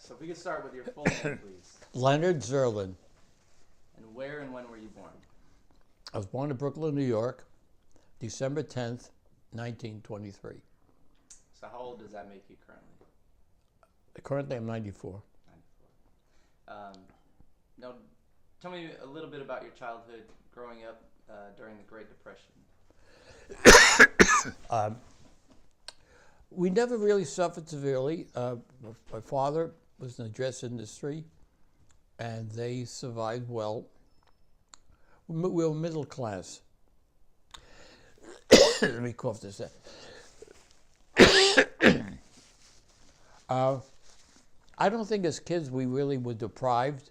So if we could start with your full name, please. Leonard Zerlin. And where and when were you born? I was born in Brooklyn, New York, December 10th, 1923. So how old does that make you currently? Currently, I'm 94. 94. Now, tell me a little bit about your childhood growing up during the Great Depression. We never really suffered severely. My father was in the dress industry, and they survived well. We were middle class. Let me cough this out. I don't think as kids we really were deprived.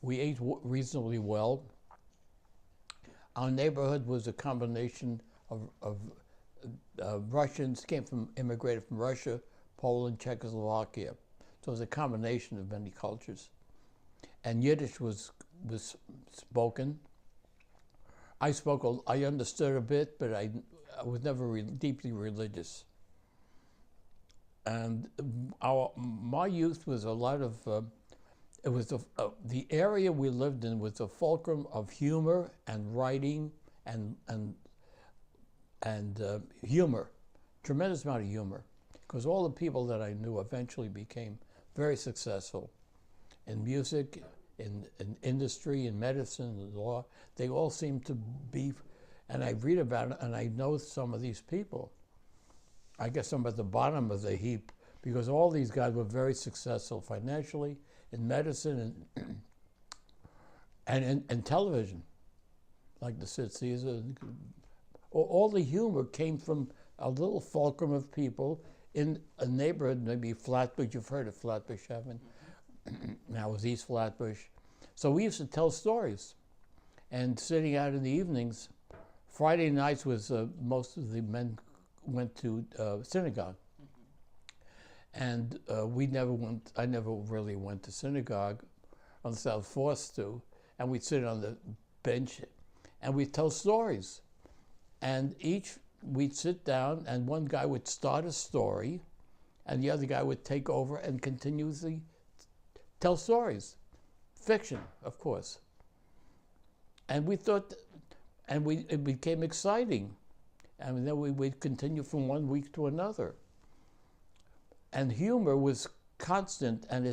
We ate reasonably well. Our neighborhood was a combination of Russians, immigrated from Russia, Poland, Czechoslovakia. So it was a combination of many cultures. And Yiddish was spoken. I understood a bit, but I was never deeply religious. And my youth was a lot of, it was the area we lived in was a fulcrum of humor and writing and humor, tremendous amount of humor, because all the people that I knew eventually became very successful in music, in industry, in medicine, in law. They all seem to be, and I read about it, and I know some of these people. I guess I'm at the bottom of the heap, because all these guys were very successful financially, in medicine, and in television, like the Sid Caesar. All the humor came from a little fulcrum of people in a neighborhood, maybe Flatbush. You've heard of Flatbush, haven't you? Now it was East Flatbush. So we used to tell stories. And sitting out in the evenings, Friday nights was most of the men went to synagogue. And I never really went to synagogue unless I was forced to. And we'd sit on the bench and we'd tell stories. And we'd sit down and one guy would start a story and the other guy would take over and continuously tell stories. Fiction, of course. And we thought, it became exciting. And then we'd continue from one week to another. And humor was constant, and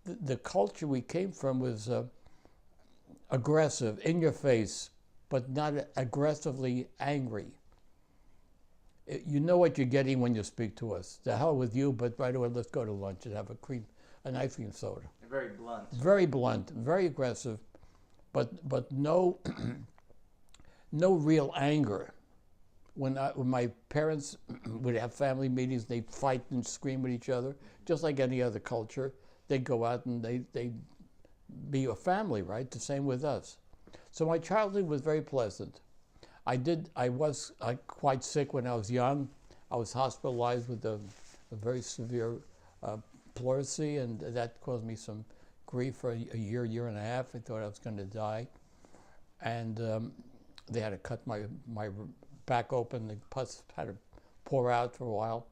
the culture we came from was aggressive, in your face, but not aggressively angry. You know what you're getting when you speak to us. The hell with you, but right away, let's go to lunch and have an ice cream soda. Very blunt. Very blunt, very aggressive, but no, no real anger. When my parents would have family meetings, they'd fight and scream at each other, just like any other culture. They'd go out and they'd be a family, right? The same with us. So my childhood was very pleasant. I was quite sick when I was young. I was hospitalized with a very severe pleurisy, and that caused me some grief for a year and a half. I thought I was going to die. And they had to cut my back open. The pus had to pour out for a while.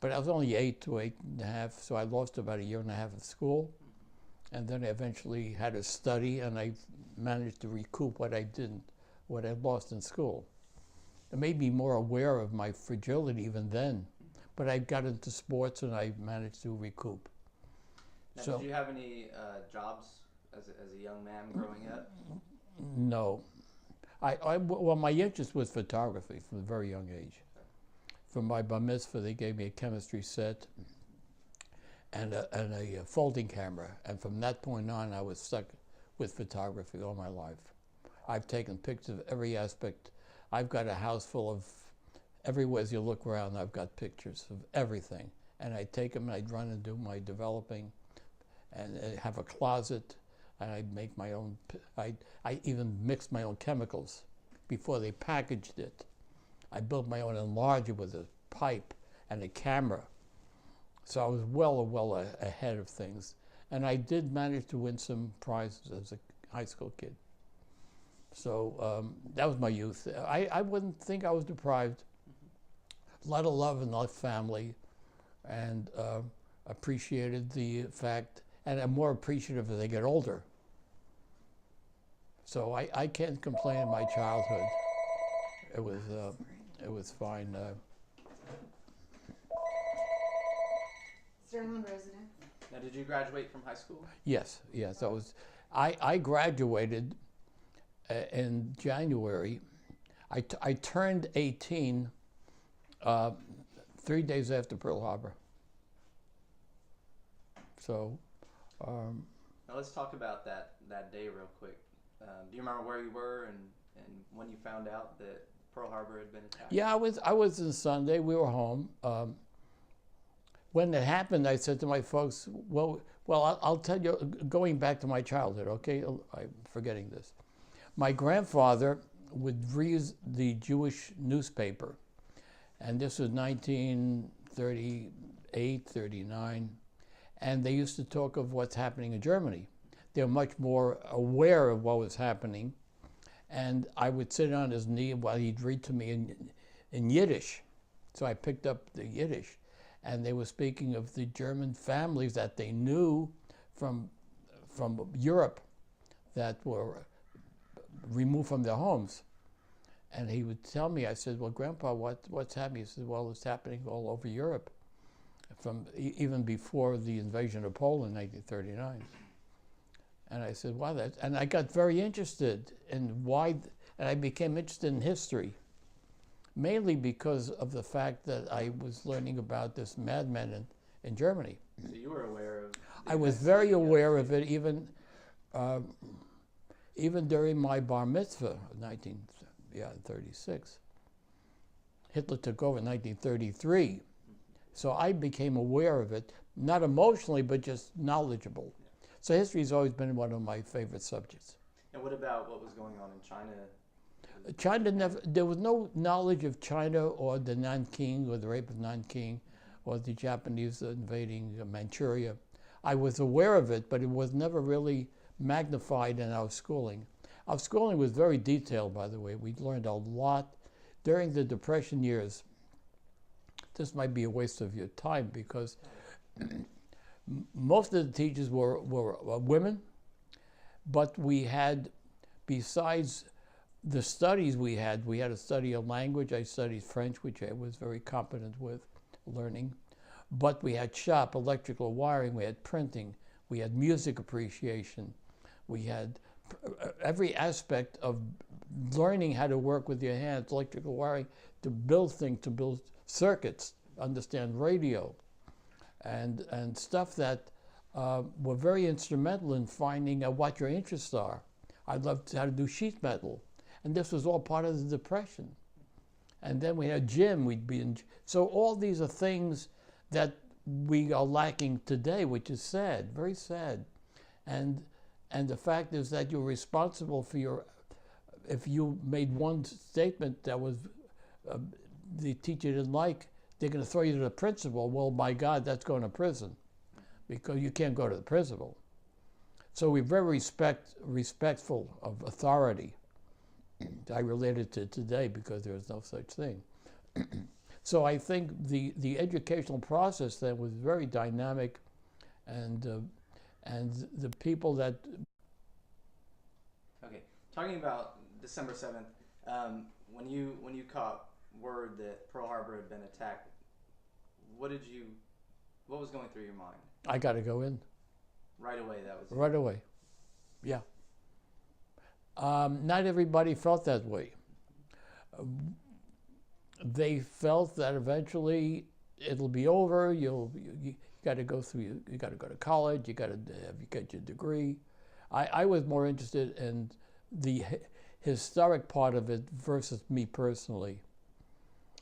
But I was only 8 to 8.5, so I lost about a year and a half of school. And then I eventually had to study, and I managed to recoup what I lost in school. It made me more aware of my fragility even then. But I got into sports, and I managed to recoup. Now, So, did you have any jobs as a young man growing up? no. Well, my interest was photography from a very young age. For my bar mitzvah, they gave me a chemistry set and a folding camera. And from that point on, I was stuck with photography all my life. I've taken pictures of every aspect. I've got a house full of, everywhere as you look around, I've got pictures of everything. And I take them and I'd run and do my developing and have a closet. And I'd make my own, I even mixed my own chemicals before they packaged it. I built my own enlarger with a pipe and a camera. So I was well ahead of things. And I did manage to win some prizes as a high school kid. So that was my youth. I wouldn't think I was deprived. A lot of love and a lot of family. And appreciated the fact, and I'm more appreciative as they get older. So I can't complain of my childhood. It was fine. Zerlin resident. Now, did you graduate from high school? Yes. I graduated in January. I turned 18 3 days after Pearl Harbor. So. Now let's talk about that day real quick. Do you remember where you were and when you found out that Pearl Harbor had been attacked? Yeah, I was in Sunday. We were home. When it happened, I said to my folks, well, I'll tell you, going back to my childhood, okay? I'm forgetting this. My grandfather would read the Jewish newspaper, and this was 1938, 39, and they used to talk of what's happening in Germany. They were much more aware of what was happening, and I would sit on his knee while he'd read to me in Yiddish. So I picked up the Yiddish, and they were speaking of the German families that they knew from Europe that were removed from their homes. And he would tell me, I said, well, Grandpa, what's happening? He said, well, it's happening all over Europe, from even before the invasion of Poland in 1939. And I said, wow, and I got very interested in why, and I became interested in history, mainly because of the fact that I was learning about this madman in Germany. So you were aware of... I was very aware of it, even during my bar mitzvah, 1936. Hitler took over in 1933. So I became aware of it, not emotionally, but just knowledgeable. So history has always been one of my favorite subjects. And what about what was going on in China? China there was no knowledge of China or the Nanking or the rape of Nanking or the Japanese invading Manchuria. I was aware of it, but it was never really magnified in our schooling. Our schooling was very detailed, by the way. We learned a lot during the Depression years. This might be a waste of your time because most of the teachers were women, but we had, besides the studies we had to study a language. I studied French, which I was very competent with learning. But we had shop, electrical wiring, we had printing, we had music appreciation, we had every aspect of learning how to work with your hands, electrical wiring, to build things, to build circuits, understand radio, and stuff that were very instrumental in finding out what your interests are. I loved how to do sheet metal, and this was all part of the Depression. And then we had gym, we'd be in. So all these are things that we are lacking today, which is sad, very sad. And the fact is that you're responsible for your, if you made one statement that was the teacher didn't like, they're going to throw you to the principal. Well, my God, that's going to prison, because you can't go to the principal. So we're very respectful of authority. I relate it to today because there is no such thing. So I think the educational process then was very dynamic, and the people that. Okay, talking about December 7th, when you caught word that Pearl Harbor had been attacked, what was going through your mind? I got to go in. Right away, that was right away. Yeah. Not everybody felt that way. They felt that eventually it'll be over. You got to go through. You got to go to college. You got to get your degree. I was more interested in the historic part of it versus me personally.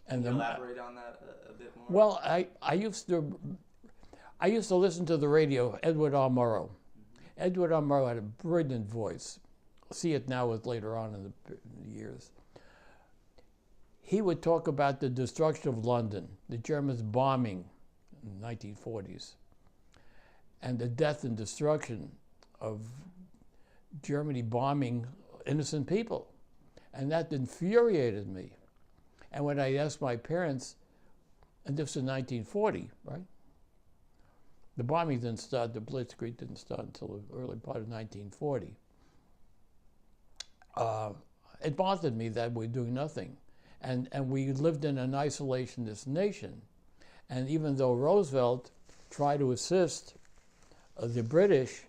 And can you elaborate on that a bit more? Well, I used to listen to the radio. Edward R. Murrow. Mm-hmm. Edward R. Murrow had a brilliant voice. See it now as later on in the years. He would talk about the destruction of London, the Germans bombing in the 1940s, and the death and destruction of Germany bombing innocent people. And that infuriated me. And when I asked my parents, and this was in 1940, right? The bombing didn't start, the Blitzkrieg didn't start until the early part of 1940. It bothered me that we're doing nothing. And we lived in an isolationist nation. And even though Roosevelt tried to assist the British,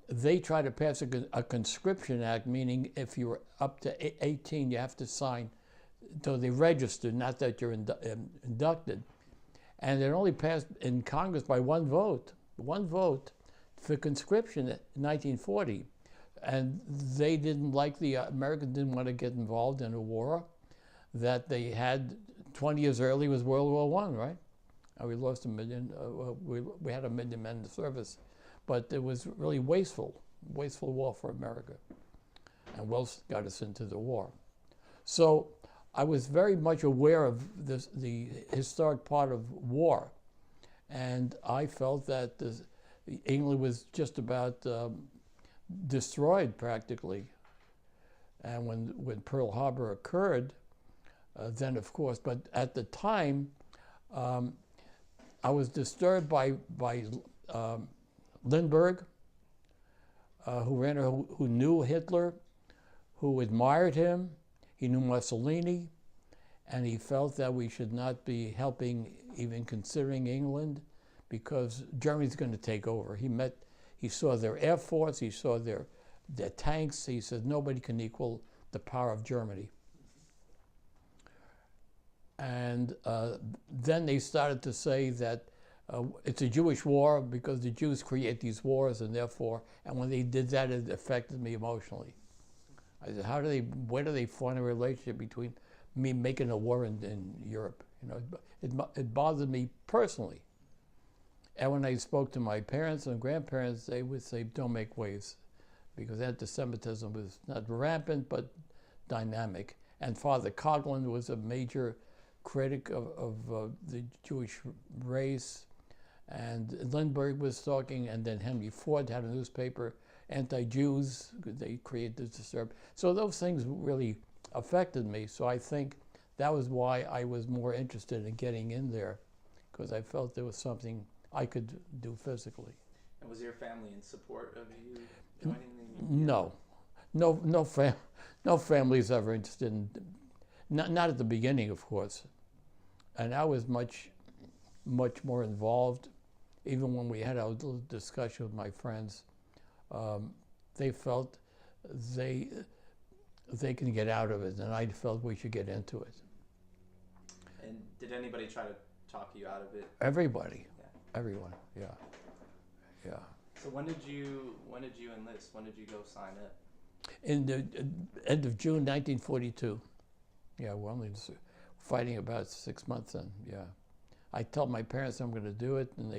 they tried to pass a conscription act, meaning if you were up to 18, you have to sign, so they registered, not that you're inducted. And it only passed in Congress by one vote for conscription in 1940. And they didn't like, the Americans didn't want to get involved in a war that they had 20 years early was World War I, right? And we lost 1 million, we had 1 million men in service. But it was really wasteful war for America. And Wells got us into the war. So I was very much aware of this, the historic part of war. And I felt that England was just about destroyed practically. And when Pearl Harbor occurred, then of course, but at the time, I was disturbed by Lindbergh, who knew Hitler, who admired him. He knew Mussolini, and he felt that we should not be helping, even considering England, because Germany's going to take over. He saw their air force, he saw their tanks. He said nobody can equal the power of Germany. And then they started to say that it's a Jewish war because the Jews create these wars, and therefore, and when they did that, it affected me emotionally. I said, where do they find a relationship between me making a war in Europe? You know, it bothered me personally. And when I spoke to my parents and grandparents, they would say, don't make waves, because anti-Semitism was not rampant, but dynamic. And Father Coughlin was a major critic of the Jewish race. And Lindbergh was talking, and then Henry Ford had a newspaper, anti-Jews, they created this disturb. So those things really affected me. So I think that was why I was more interested in getting in there, because I felt there was something I could do physically. And was your family in support of you joining the... No family's ever interested in, not at the beginning, of course. And I was much more involved. Even when we had our little discussion with my friends, they felt they can get out of it, and I felt we should get into it. And did anybody try to talk you out of it? Everybody, everyone, yeah. So when did you enlist? When did you go sign up? In the end of June 1942. Yeah, we're only fighting about 6 months then. Yeah, I told my parents I'm going to do it, and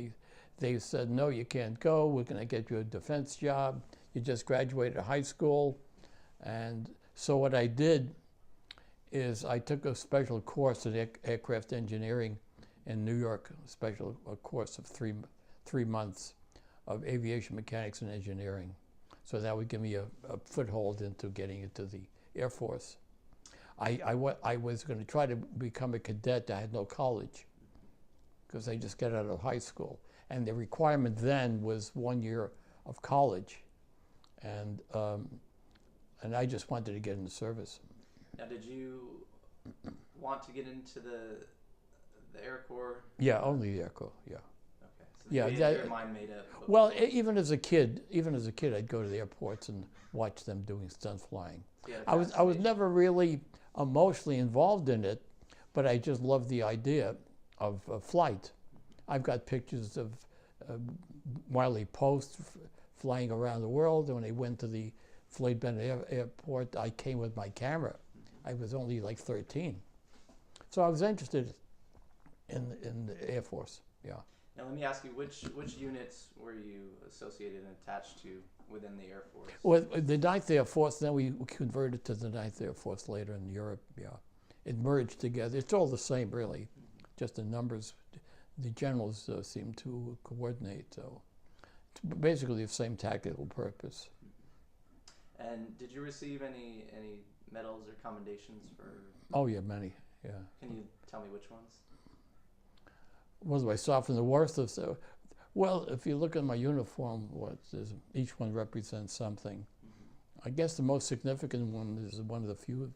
they said, no, you can't go. We're going to get you a defense job. You just graduated high school. And so what I did is I took a special course in aircraft engineering in New York, a course of three months of aviation mechanics and engineering. So that would give me a foothold into getting into the Air Force. I was going to try to become a cadet. I had no college because I just got out of high school. And the requirement then was 1 year of college. And I just wanted to get into service. Now, did you want to get into the Air Corps? Yeah, only the Air Corps, yeah. Okay, so yeah, you had your mind made up. Well, even as a kid, I'd go to the airports and watch them doing stunt flying. I was never really emotionally involved in it, but I just loved the idea of flight. I've got pictures of Wiley Post flying around the world. And when they went to the Floyd Bennett Airport, I came with my camera. I was only like 13. So I was interested in the Air Force, yeah. Now let me ask you, which units were you associated and attached to within the Air Force? Well, the 9th Air Force, then we converted to the 9th Air Force later in Europe, yeah. It merged together. It's all the same, really. Just the numbers, the generals seem to coordinate. So it's basically the same tactical purpose. And did you receive any medals or commendations for? Oh yeah, many. Yeah. Can you tell me which ones? what do I saw from the worst of stuff? Well, if you look at my uniform, each one represents something. I guess the most significant one is one of the few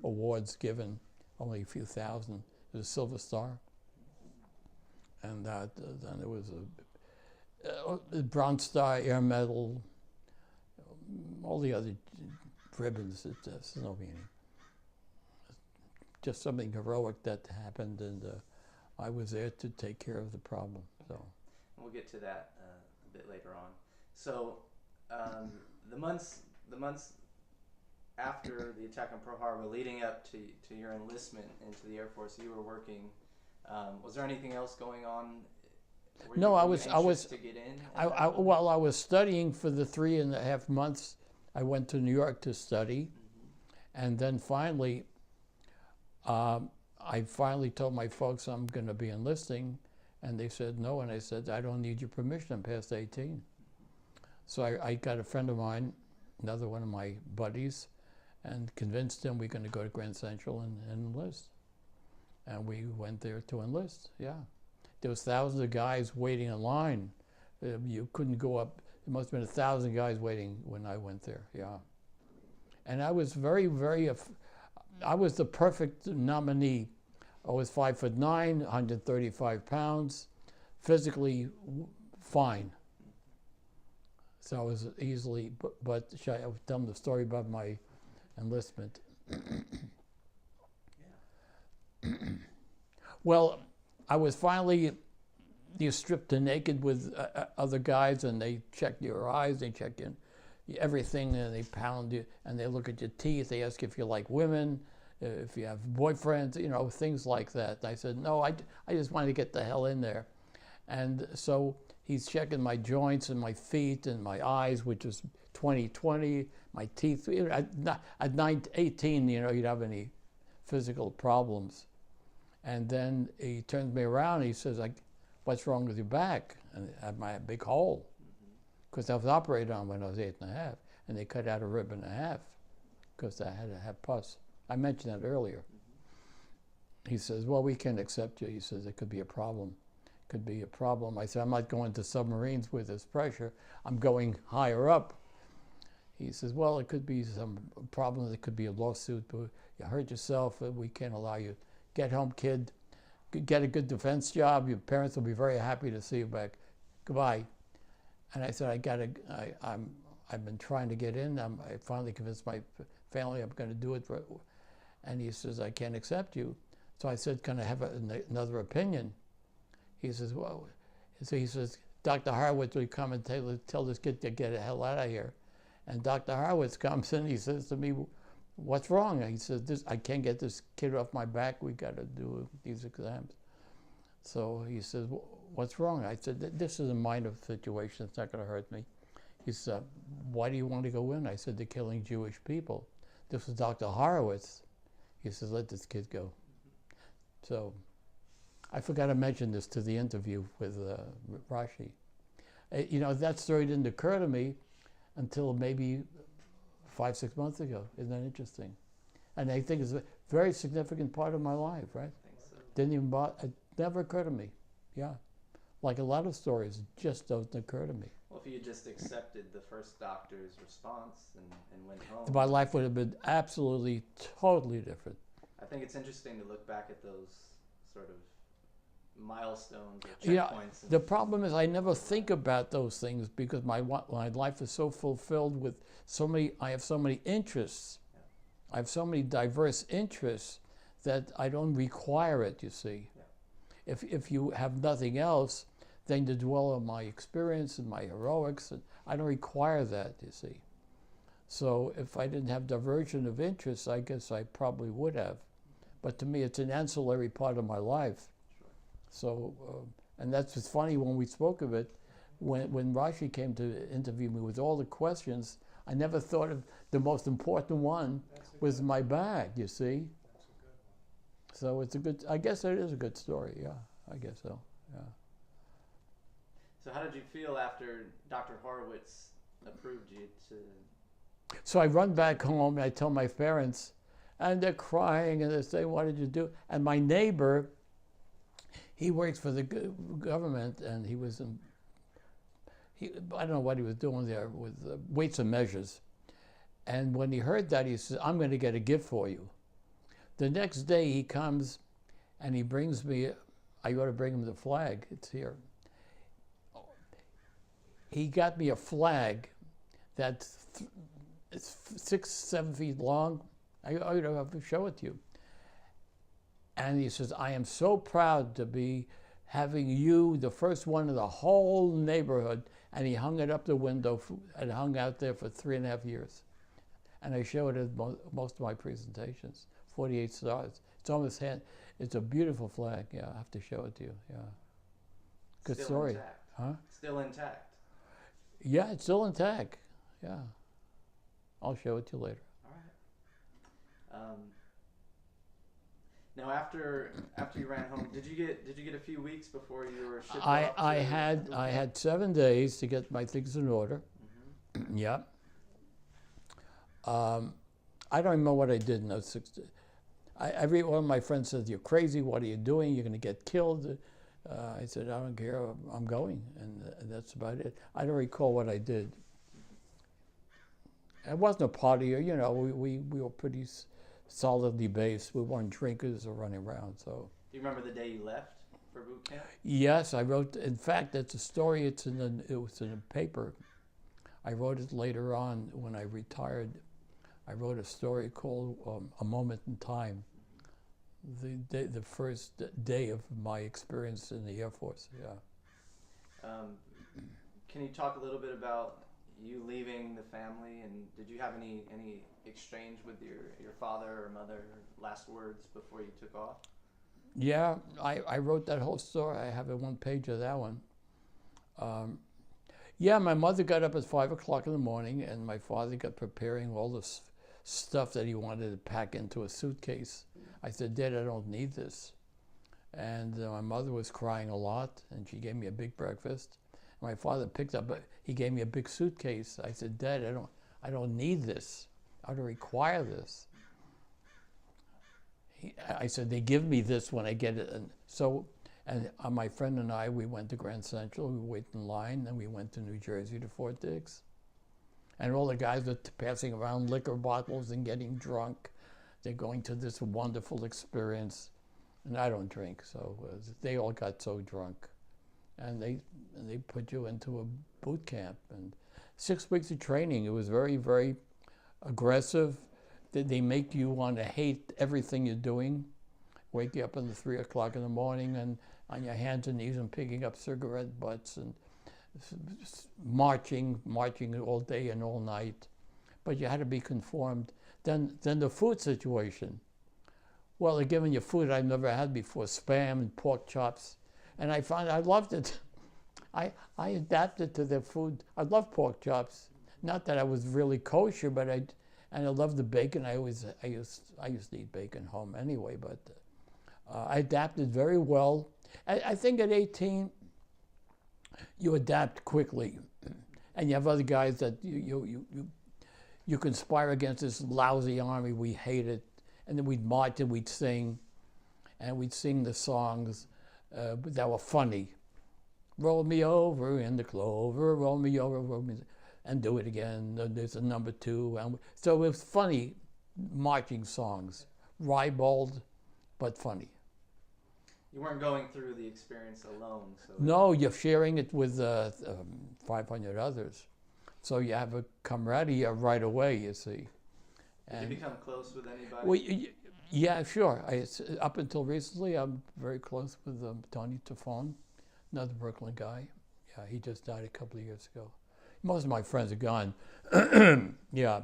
awards given, only a few thousand, is a Silver Star. And then there was a Bronze Star, Air Medal, all the other ribbons. There's no meaning. Just something heroic that happened, and I was there to take care of the problem. So we'll get to that a bit later on. So the months after the attack on Pearl Harbor, leading up to your enlistment into the Air Force, you were working. Was there anything else going on? No, I was to get in. While I was studying for the 3.5 months, I went to New York to study, and then finally, I finally told my folks I'm going to be enlisting, and they said no, and I said I don't need your permission. I'm past 18. So I got a friend of mine, another one of my buddies, and convinced him we're going to go to Grand Central and enlist. And we went there to enlist, yeah. There was thousands of guys waiting in line. You couldn't go up. There must have been 1,000 guys waiting when I went there, yeah. And I was I was the perfect nominee. I was 5'9", 135 pounds, physically fine. So I was easily, but I was telling the story about my enlistment. Well, I was finally, you stripped to naked with other guys, and they check your eyes, they check in everything, and they pound you, and they look at your teeth, they ask if you like women, if you have boyfriends, things like that. And I said, no, I just wanted to get the hell in there. And so he's checking my joints and my feet and my eyes, which is 20/20, my teeth. At 18, you'd have any physical problems. And then he turns me around and he says, what's wrong with your back? And I had my big hole. Because I was operated on when I was 8.5, and they cut out a rib and a half because I had to have pus. I mentioned that earlier. He says, well, we can't accept you. He says, it could be a problem. Could be a problem. I said, I'm not going to submarines with this pressure. I'm going higher up. He says, well, it could be some problem. It could be a lawsuit. But you hurt yourself. We can't allow you. Get home, kid. Get a good defense job. Your parents will be very happy to see you back. Goodbye. And I said, I've been trying to get in. I finally convinced my family I'm going to do it. And he says, I can't accept you. So I said, can I have another opinion? He says, well, so he says, Dr. Horowitz will come and tell this kid to get the hell out of here. And Dr. Horowitz comes in, he says to me, what's wrong? And he says, I can't get this kid off my back. We got to do these exams. So he says, what's wrong? I said, this is a minor situation. It's not going to hurt me. He said, why do you want to go in? I said, they're killing Jewish people. This was Dr. Horowitz. He says, let this kid go. So I forgot to mention this to the interview with Rashi. That story didn't occur to me until maybe 5-6 months ago. Isn't that interesting? And I think it's a very significant part of my life, right? I think so. Didn't even it never occurred to me. Yeah. Like a lot of stories, just don't occur to me. Well, if you just accepted the first doctor's response and went home, my life would have been absolutely, totally different. I think it's interesting to look back at those sort of milestones or checkpoints. The problem is I never think about those things because my life is so fulfilled with I have so many interests. Yeah. I have so many diverse interests that I don't require it, you see. Yeah. If you have nothing else, then to dwell on my experience and my heroics, and I don't require that, you see. So if I didn't have diversion of interests, I guess I probably would have. But to me, it's an ancillary part of my life. Sure. So, and that's what's funny when we spoke of it, when Rashi came to interview me with all the questions, I never thought of the most important one was my back, you see. That's a good one. So it's a good, I guess it is a good story, yeah, I guess so, yeah. So how did you feel after Dr. Horowitz approved you to? So I run back home and I tell my parents, and they're crying and they say, what did you do? And my neighbor, He works for the government, and he was in. I don't know what he was doing there with weights and measures. And when he heard that, he says, "I'm going to get a gift for you." The next day, he comes, and he brings me. I ought to bring him the flag. It's here. He got me a flag that's 6, 7 feet long. I have to show it to you. And he says, "I am so proud to be having you, the first one in the whole neighborhood." And he hung it up the window and hung out there for 3.5 years. And I show it at most of my presentations, 48 stars. It's almost it's a beautiful flag. Yeah, I have to show it to you. Yeah. Good Still story. Intact. Huh? Still intact. Yeah, it's still intact. Yeah. I'll show it to you later. All right. Now, after you ran home, did you get a few weeks before you were shipped off? I had 7 days to get my things in order. Mm-hmm. Yeah. I don't remember what I did in those 6 days. Every one of my friends says, "You're crazy. What are you doing? You're going to get killed." I said, "I don't care. I'm going," and that's about it. I don't recall what I did. It wasn't a party. You know, we were pretty solidly based. We weren't drinkers or running around. So. Do you remember the day you left for boot camp? Yes, I wrote. In fact, it's a story. It was in a paper. I wrote it later on when I retired. I wrote a story called "A Moment in Time." The first day of my experience in the Air Force. Yeah. Can you talk a little bit about you leaving the family, and did you have any exchange with your father or mother, last words before you took off? Yeah, I wrote that whole story. I have a 1 page of that one. Yeah, my mother got up at 5 o'clock in the morning, and my father got preparing all this stuff that he wanted to pack into a suitcase. I said, "Dad, I don't need this." And my mother was crying a lot, and she gave me a big breakfast. My father picked up, he gave me a big suitcase. I said, "Dad, I don't need this. I don't require this." I said, "They give me this when I get it." And my friend and I, we went to Grand Central. We waited in line, and we went to New Jersey to Fort Dix. And all the guys were passing around liquor bottles and getting drunk. They're going to this wonderful experience. And I don't drink, so they all got so drunk. And they put you into a boot camp. And 6 weeks of training, it was very, very aggressive. They make you want to hate everything you're doing. Wake you up at 3 o'clock in the morning and on your hands and knees and picking up cigarette butts and marching all day and all night. But you had to be conformed. Then the food situation. Well, they're giving you food I've never had before, Spam and pork chops. And I found I loved it. I adapted to their food. I love pork chops. Not that I was really kosher, but I love the bacon. I used to eat bacon home anyway, but I adapted very well. I think at 18, you adapt quickly, and you have other guys that you conspire against this lousy army. We hate it, and then we'd march and we'd sing the songs that were funny. Roll me over in the clover, roll me over, and do it again. There's a number 2, so it was funny marching songs, ribald, but funny. You weren't going through the experience alone. So no, you're sharing it with 500 others. So you have a camaraderie right away, you see. Did you become close with anybody? Well, yeah, sure. Up until recently, I'm very close with Tony Tafone, another Brooklyn guy. Yeah, he just died a couple of years ago. Most of my friends are gone. Yeah.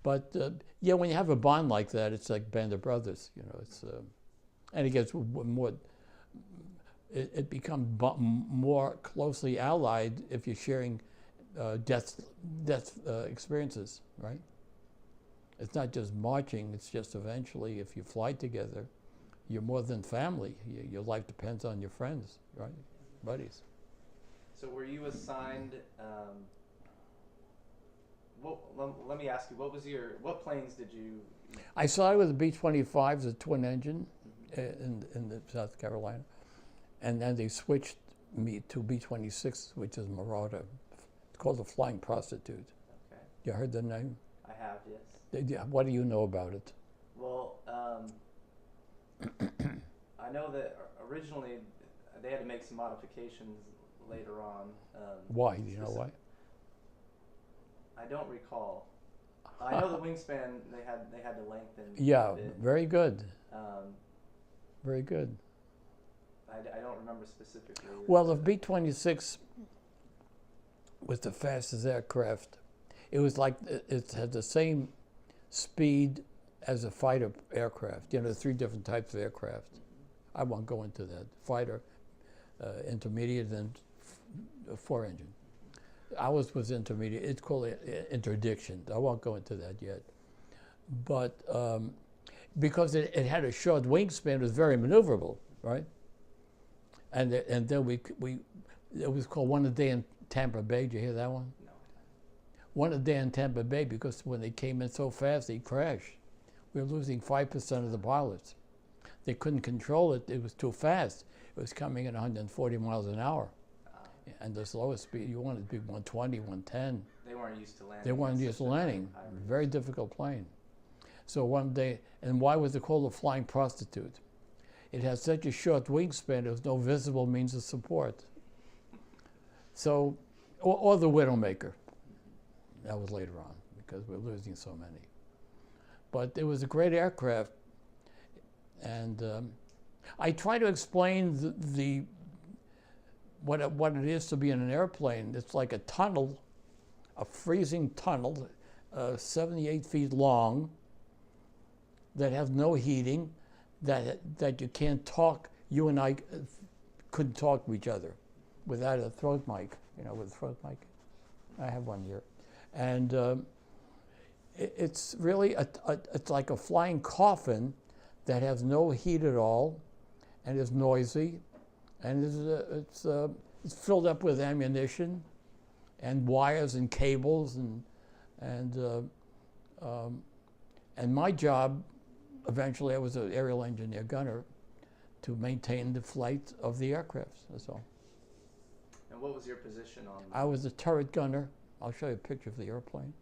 But, yeah, when you have a bond like that, it's like Band of Brothers, you know. It's and it gets more... It becomes more closely allied if you're sharing death experiences, right? It's not just marching, it's just eventually, if you fly together, you're more than family. Your life depends on your friends, right? Buddies. So were you assigned, let me ask you, what planes did you... I started with the B-25s, a twin engine in South Carolina. And then they switched me to B-26, which is Marauder. It's called the Flying Prostitute. Okay. You heard the name? I have, yes. What do you know about it? Well, I know that originally they had to make some modifications later on. Why? Do you know why? I don't recall. I know the wingspan they had to lengthen. Yeah, a bit. very good. Um, Very good. I don't remember specifically. Well, the B-26 was the fastest aircraft. It was like it had the same speed as a fighter aircraft. You know, 3 different types of aircraft. I won't go into that. Fighter, intermediate, and 4-engine. Ours was intermediate. It's called interdiction. I won't go into that yet. But because it had a short wingspan, it was very maneuverable, right? And then we it was called One a Day in Tampa Bay. Did you hear that one? No. One a Day in Tampa Bay, because when they came in so fast, they crashed. We were losing 5% of the pilots. They couldn't control it. It was too fast. It was coming at 140 miles an hour. And the slowest speed, you wanted to be 120, 110. They weren't used to landing. They weren't used to landing. Very difficult plane. So one day, and why was it called a flying prostitute? It had such a short wingspan, there was no visible means of support. So, or the Widowmaker. That was later on, because we're losing so many. But it was a great aircraft. And I try to explain what it is to be in an airplane. It's like a tunnel, a freezing tunnel, 78 feet long, that has no heating, that you can't talk. You and I couldn't talk to each other without a throat mic. You know, with a throat mic. I have one here, and it's really it's like a flying coffin that has no heat at all, and is noisy, and it's filled up with ammunition, and wires and cables, and my job, eventually, I was an aerial engineer gunner, to maintain the flight of the aircrafts. That's all. And what was your position on? I was a turret gunner. I'll show you a picture of the airplane.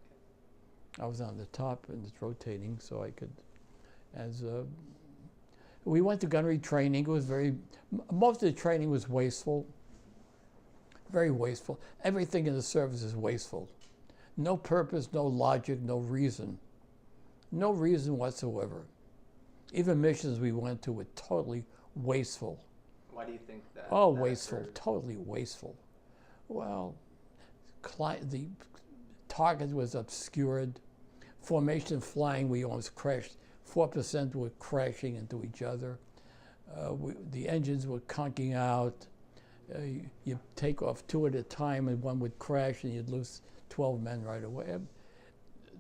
I was on the top and it's rotating, so I could. We went to gunnery training. It was most of the training was wasteful. Very wasteful. Everything in the service is wasteful. No purpose, no logic, no reason. No reason whatsoever. Even missions we went to were totally wasteful. Why do you think that? Oh, that wasteful, occurred? totally wasteful. Well, the target was obscured. Formation flying, we almost crashed. 4% were crashing into each other. The engines were conking out. You take off 2 at a time and one would crash and you'd lose 12 men right away.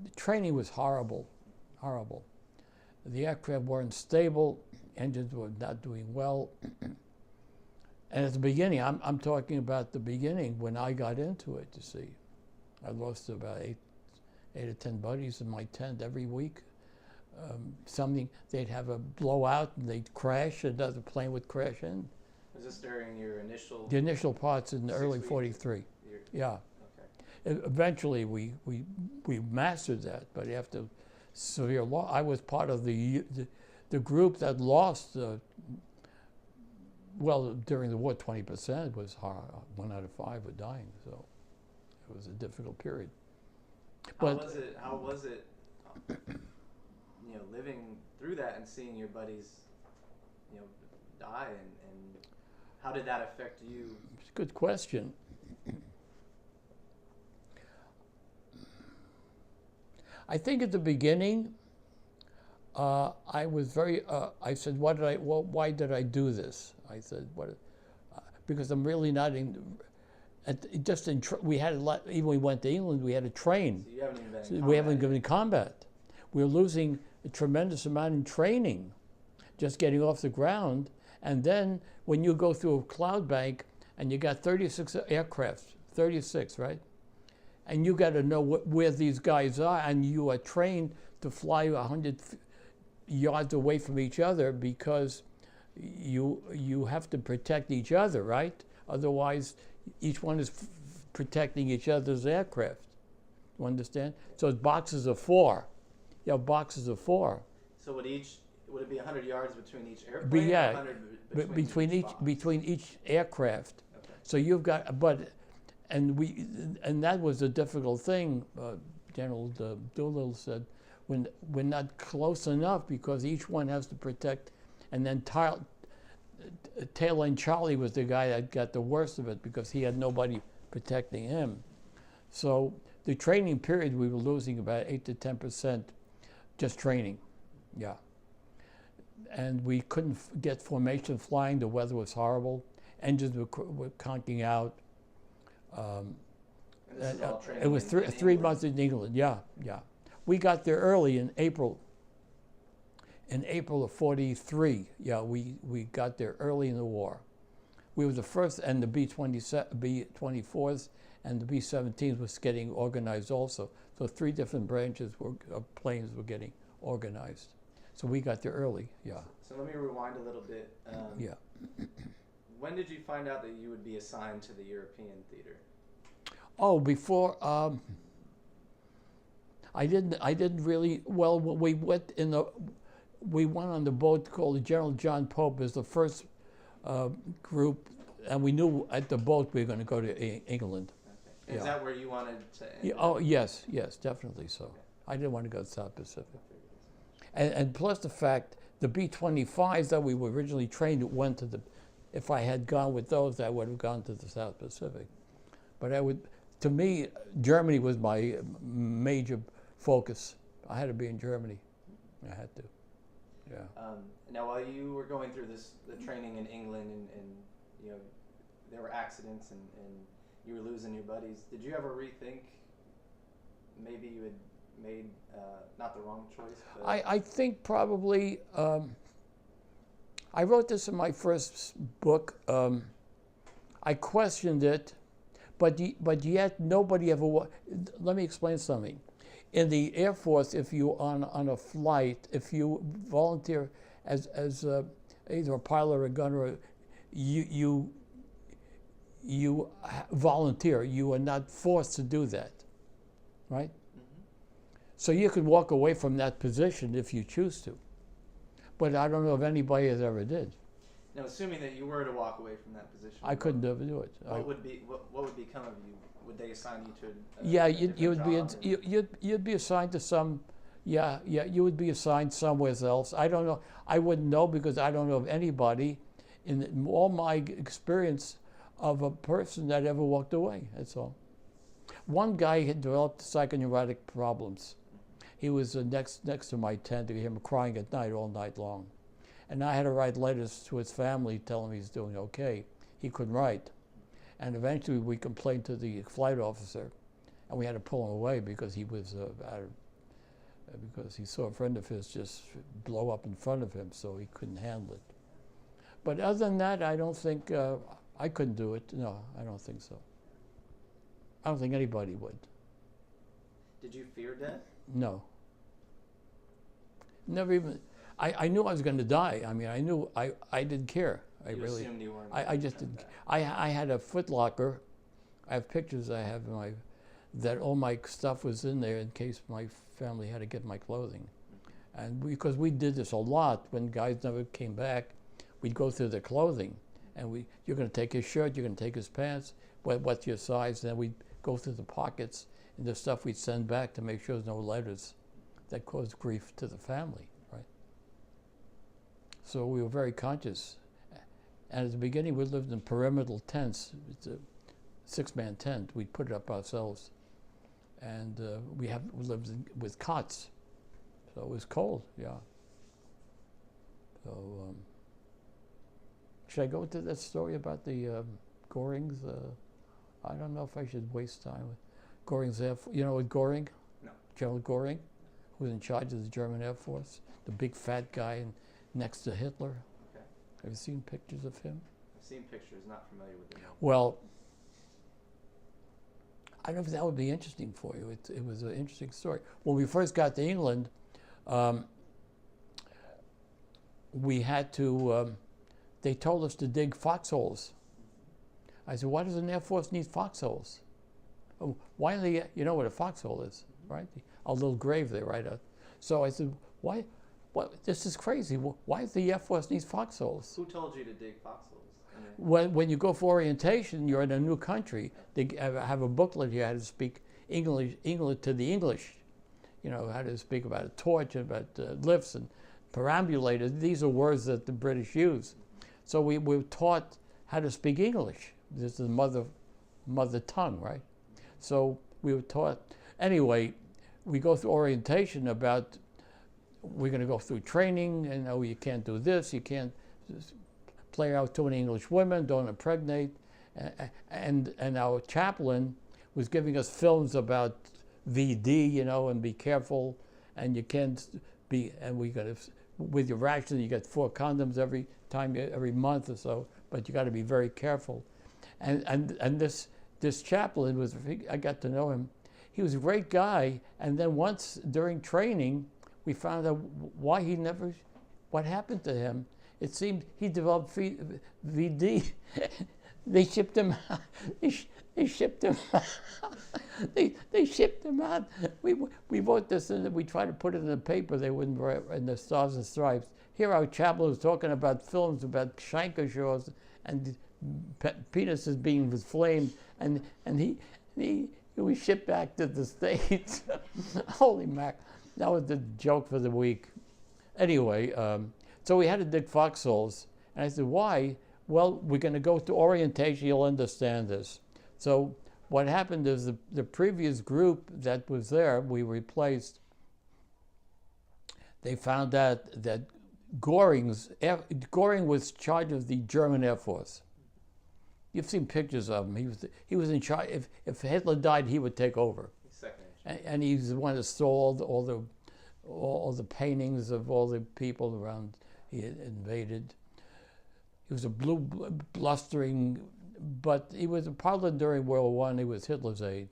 The training was horrible, horrible. The aircraft weren't stable, engines were not doing well. And at the beginning, I'm talking about the beginning when I got into it, you see. I lost about 8 or 10 buddies in my tent every week. They'd have a blowout and they'd crash, another plane would crash in. Was this during your initial? The initial parts in the 6 early weeks? '43. Yeah. Okay. Eventually, we mastered that, but after severe loss, I was part of the group that lost. Well, during the war, 20% was hard. 1 out of 5 were dying, so it was a difficult period. How was it? You know, living through that and seeing your buddies, you know, die, and how did that affect you? It's a good question. I think at the beginning, I was very. I said, why did I do this? I said, because I'm really not in. We had a lot. Even when we went to England, we had to train. So you haven't even been in We haven't combat been in combat. We're losing a tremendous amount in training, just getting off the ground. And then when you go through a cloud bank and you got 36 aircraft, 36, right? And you got to know where these guys are, and you are trained to fly 100 yards away from each other because you have to protect each other, right? Otherwise, each one is protecting each other's aircraft. You understand? So it's boxes of 4. You have boxes of 4. So would it be 100 yards between each airplane? Yeah, or 100 between each aircraft. Okay. So you've got, and that was a difficult thing. General Doolittle said, when we're not close enough because each one has to protect, and then Taylor and Charlie was the guy that got the worst of it because he had nobody protecting him. So the training period, we were losing about 8 to 10% just training, yeah. And we couldn't get formation flying. The weather was horrible. Engines were conking out. It was three months in England. Yeah. We got there early in April. In April of '43. Yeah, we got there early in the war. We were the first, and the B-24s and the B-17s was getting organized also. So 3 different branches of planes were getting organized. So we got there early. Yeah. So let me rewind a little bit. Yeah. When did you find out that you would be assigned to the European theater? Oh, before I didn't really. Well, we went on the boat called General John Pope as the first group, and we knew at the boat we were going to go to England. Okay. Is that where you wanted to end? Yeah, oh yes, definitely so. Okay. I didn't want to go to South Pacific, and plus the fact the B-25s that we were originally trained went to the. If I had gone with those, I would have gone to the South Pacific. But to me, Germany was my major focus. I had to be in Germany. I had to. Yeah. Now, while you were going through the training in England, and there were accidents, and you were losing your buddies, did you ever rethink maybe you had made not the wrong choice? But I think probably. I wrote this in my first book. I questioned it, but yet nobody ever. Let me explain something. In the Air Force, if you on a flight, if you volunteer as either a pilot or a gunner, you volunteer. You are not forced to do that, right? Mm-hmm. So you could walk away from that position if you choose to. But I don't know if anybody has ever did. Now, assuming that you were to walk away from that position, I couldn't ever do it. What would become of you? Would they assign you to? You'd be assigned to some. Yeah, you would be assigned somewhere else. I don't know. I wouldn't know because I don't know of anybody in all my experience of a person that ever walked away. That's all. One guy had developed psychoneurotic problems. He was next to my tent. I hear him crying at night all night long. And I had to write letters to his family telling him he's doing okay. He couldn't write. And eventually we complained to the flight officer, and we had to pull him away because he was because he saw a friend of his just blow up in front of him, so he couldn't handle it. But other than that, I don't think I couldn't do it. No, I don't think so. I don't think anybody would. Did you fear death? No. Never even. I knew I was going to die. I mean, I knew. I didn't care. Assumed you weren't. I just didn't. I had a footlocker. I have pictures I have in that all my stuff was in there in case my family had to get my clothing. And because we did this a lot when guys never came back, we'd go through their clothing, and you're going to take his shirt, you're going to take his pants, what's your size? And then we'd go through the pockets and the stuff we'd send back to make sure there's no letters that caused grief to the family, right? So we were very conscious. And at the beginning, we lived in pyramidal tents. It's a 6-man tent. We'd put it up ourselves. And we lived with cots. So it was cold, yeah. So, should I go into that story about the Gorings? I don't know if I should waste time with Goring's Air Force. You know what Goring? No. General Goring, who was in charge of the German Air Force, the big fat guy next to Hitler. Okay. Have you seen pictures of him? I've seen pictures, not familiar with him. Well, I don't know if that would be interesting for you. It was an interesting story. When we first got to England, we had to they told us to dig foxholes. I said, why does an Air Force need foxholes? Oh, why do they, you know what a foxhole is, right? A little grave there, right? So I said, why? What? This is crazy. Why does the Air Force need foxholes? Who told you to dig foxholes? When you go for orientation, you're in a new country. They have a booklet here how to speak English to the English. You know, how to speak about a torch, about lifts and perambulators. These are words that the British use. So we were taught how to speak English. This is the mother tongue, right? So we were taught. Anyway, we go through orientation about, we're going to go through training, and oh, you can't do this, you can't play out too many English women, don't impregnate. And our chaplain was giving us films about VD, you know, and be careful, and you can't be, and we got to, with your ration, you get 4 condoms every month or so, but you got to be very careful. And this chaplain was, I got to know him. He was a great guy, and then once during training, we found out why he never, what happened to him. It seemed he developed VD. They shipped him out. They shipped him out. They shipped him out. We wrote this and we tried to put it in the paper. They wouldn't write in the Stars and Stripes. Here our chaplain was talking about films about Shankar and penises being inflamed, and he was shipped back to the States. Holy mac, that was the joke for the week. Anyway, so we had to dig foxholes, and I said, why? Well, we're going to go to orientation, you'll understand this. So what happened is the previous group that was there, we replaced, they found out that Goring was in charge of the German Air Force. You've seen pictures of him. He was in charge. If Hitler died, he would take over. And he's the one that stole all the paintings of all the people around he had invaded. He was a blustering, but he was a pilot during World War I. He was Hitler's aide.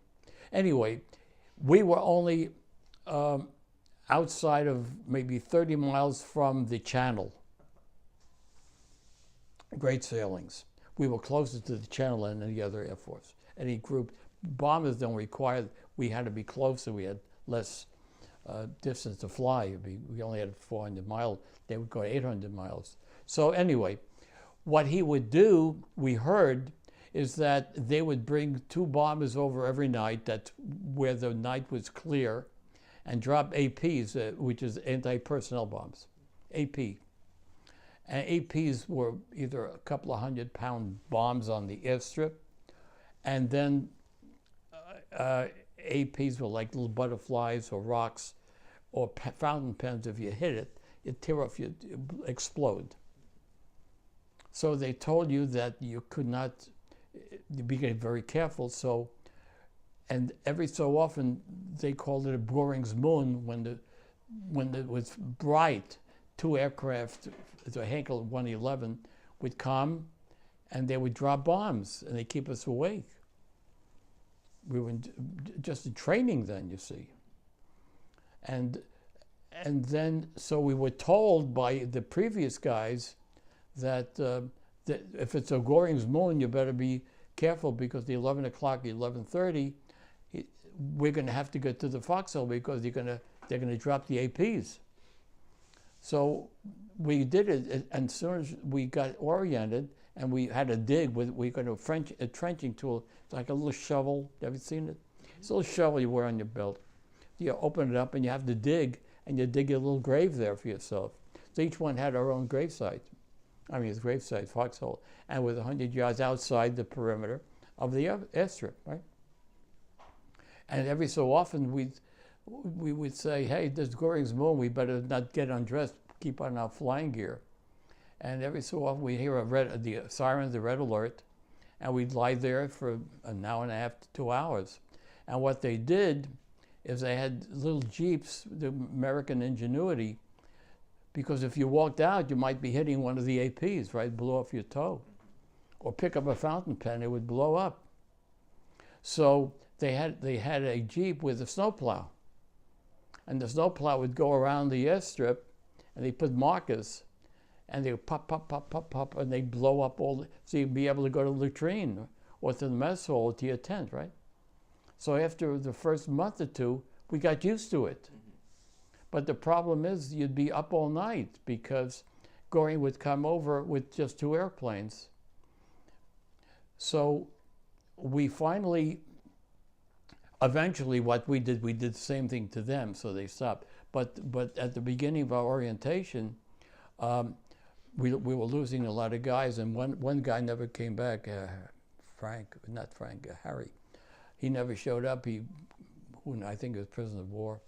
Anyway, we were only outside of maybe 30 miles from the Channel. Great sailings. We were closer to the Channel than any other Air Force. Any group, bombers don't require, we had to be closer, we had less distance to fly. We only had 400 miles, they would go 800 miles. So anyway, what he would do, we heard, is that they would bring 2 bombers over every night, that's where the night was clear, and drop APs, which is anti-personnel bombs, AP. And APs were either a couple of 100-pound bombs on the airstrip, and then APs were like little butterflies or rocks or fountain pens. If you hit it, it'd tear off, you'd explode. So they told you that you could not, you be very careful. So, and every so often they called it a Goring's moon when it was bright. 2 aircraft, the Henkel 111, would come and they would drop bombs and they keep us awake. We were just in training then, you see. And then, so we were told by the previous guys that, that if it's a Goring's moon, you better be careful because the 11 o'clock, 11:30, we're going to have to get to the foxhole because they're going to drop the APs. So we did it, and as soon as we got oriented and we had to dig, we got a trenching tool. It's like a little shovel. Have you seen it? It's a little shovel you wear on your belt. You open it up and you have to dig, and you dig a little grave there for yourself. So each one had our own gravesite. I mean, it's gravesite, foxhole, and with 100 yards outside the perimeter of the airstrip, right? And every so often we would say, hey, there's Goring's moon, we better not get undressed, keep on our flying gear. And every so often we hear the siren, the red alert, and we'd lie there for an hour and a half to 2 hours. And what they did is they had little jeeps, the American ingenuity, because if you walked out, you might be hitting one of the APs, right, blow off your toe. Or pick up a fountain pen, it would blow up. So they had a jeep with a snowplow. And the snowplow would go around the airstrip, and they put markers. and they pop, pop, pop, pop, pop, and they blow up so you'd be able to go to the latrine or to the mess hall or to your tent, right? So after the first month or two, we got used to it. Mm-hmm. But the problem is you'd be up all night because Goring would come over with just 2 airplanes. So we finally, eventually what we did the same thing to them, so they stopped. But at the beginning of our orientation, we were losing a lot of guys, and one guy never came back, Harry. He never showed up. I think he was prisoner of war.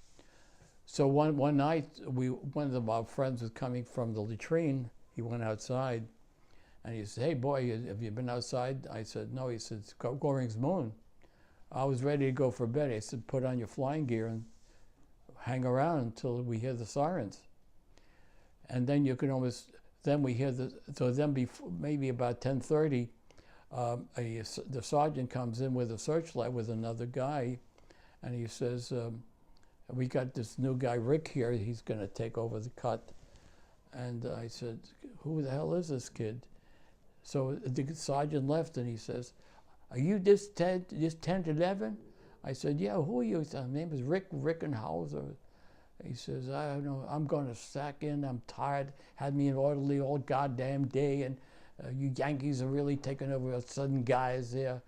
So one night, one of our friends was coming from the latrine. He went outside, and he said, "Hey boy, have you been outside?" I said, "No." He said, "It's Goring's Moon." I was ready to go for bed. I said, "Put on your flying gear and hang around until we hear the sirens." And then you can almost, then we hear maybe about 10:30, the sergeant comes in with a searchlight with another guy, and he says, "We got this new guy, Rick, here. He's going to take over the cut." And I said, "Who the hell is this kid?" So the sergeant left, and he says, "Are you this 1011? I said, "Yeah, who are you?" He said, "My name is Rick Rickenhauser." He says, "I don't know, I'm going to sack in. I'm tired. Had me an orderly all goddamn day, and you Yankees are really taking over sudden guys there."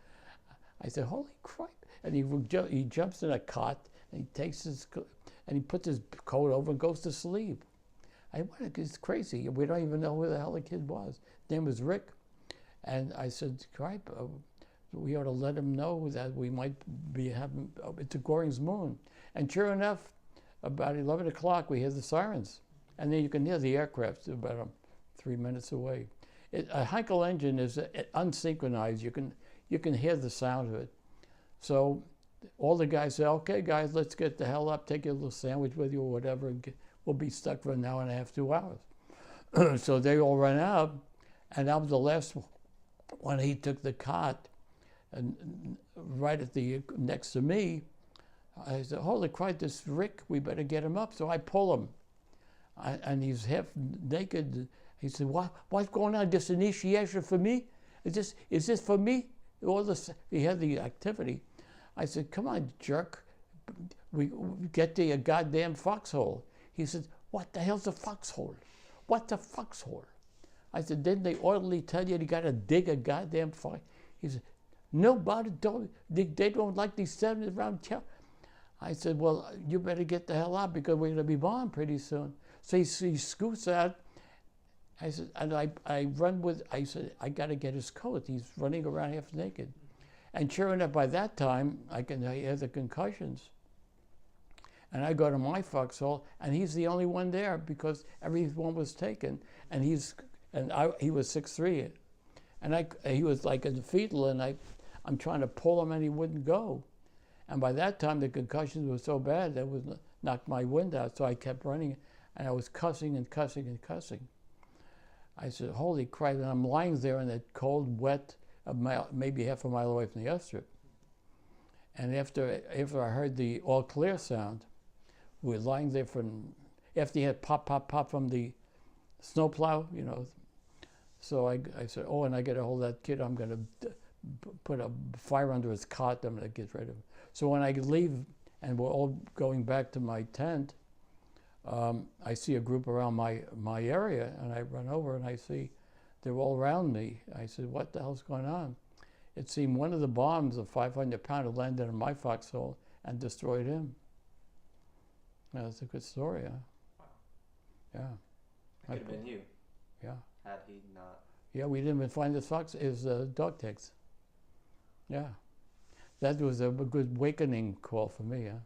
I said, "Holy crap." And he jumps in a cot, and he takes and he puts his coat over and goes to sleep. It's crazy. We don't even know who the hell the kid was. His name was Rick. And I said, "Crap, we ought to let him know that we might be having, it's a Goring's Moon." And sure enough, about 11 o'clock, we hear the sirens. And then you can hear the aircraft about 3 minutes away. A Heinkel engine is unsynchronized. You can hear the sound of it. So all the guys say, "Okay, guys, let's get the hell up. Take your little sandwich with you or whatever. And we'll be stuck for an hour and a half, 2 hours." So they all ran out. And I was the last one. He took the cot, and right next to me, I said, "Holy crap, this Rick, we better get him up." So I pull him, and he's half naked. He said, "What's going on? This initiation for me? Is this for me?" He had the activity. I said, "Come on, jerk, we get to your goddamn foxhole." He said, "What the hell's a foxhole? What's a foxhole?" I said, "Didn't they orderly tell you got to dig a goddamn fox?" He said, "Nobody don't. They don't like these 70-round shells." I said, "Well, you better get the hell out because we're going to be bombed pretty soon." So he scoots out. I said, and I said, "I got to get his coat. He's running around half naked." And sure enough, by that time, I can hear the concussions. And I go to my foxhole, and he's the only one there because everyone was taken. And he was 6'3", and he was like in the fetal, and I'm trying to pull him, and he wouldn't go. And by that time, the concussions were so bad that it knocked my wind out. So I kept running, and I was cussing and cussing and cussing. I said, "Holy crap!" And I'm lying there in that cold, wet, maybe half a mile away from the airstrip. And after I heard the all clear sound, we were lying there after he had pop, pop, pop from the snowplow, So I said, "Oh, and I get a hold of that kid. I'm going to put a fire under his cot. I'm going to get rid of him." So when I leave and we're all going back to my tent, I see a group around my area, and I run over and I see they're all around me. I said, "What the hell's going on?" It seemed one of the bombs, a 500-pounder, landed in my foxhole and destroyed him. That's a good story, huh? Wow. Yeah. That could have been you. Yeah. Had he not. Yeah, we didn't even find his dog tags. Yeah. That was a good awakening call for me, huh?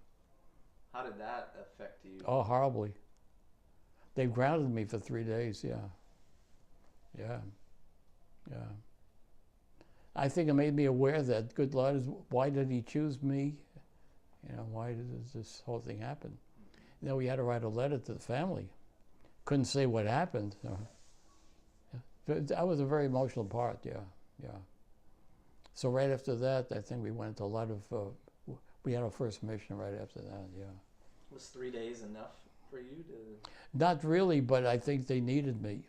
How did that affect you? Oh, horribly. They grounded me for 3 days, yeah. Yeah. Yeah. I think it made me aware that, good Lord, why did he choose me? Why did this whole thing happen? We had to write a letter to the family. Couldn't say what happened. That was a very emotional part, yeah. So right after that, I think we went to a lot of, we had our first mission right after that, yeah. Was 3 days enough for you to? Not really, but I think they needed me.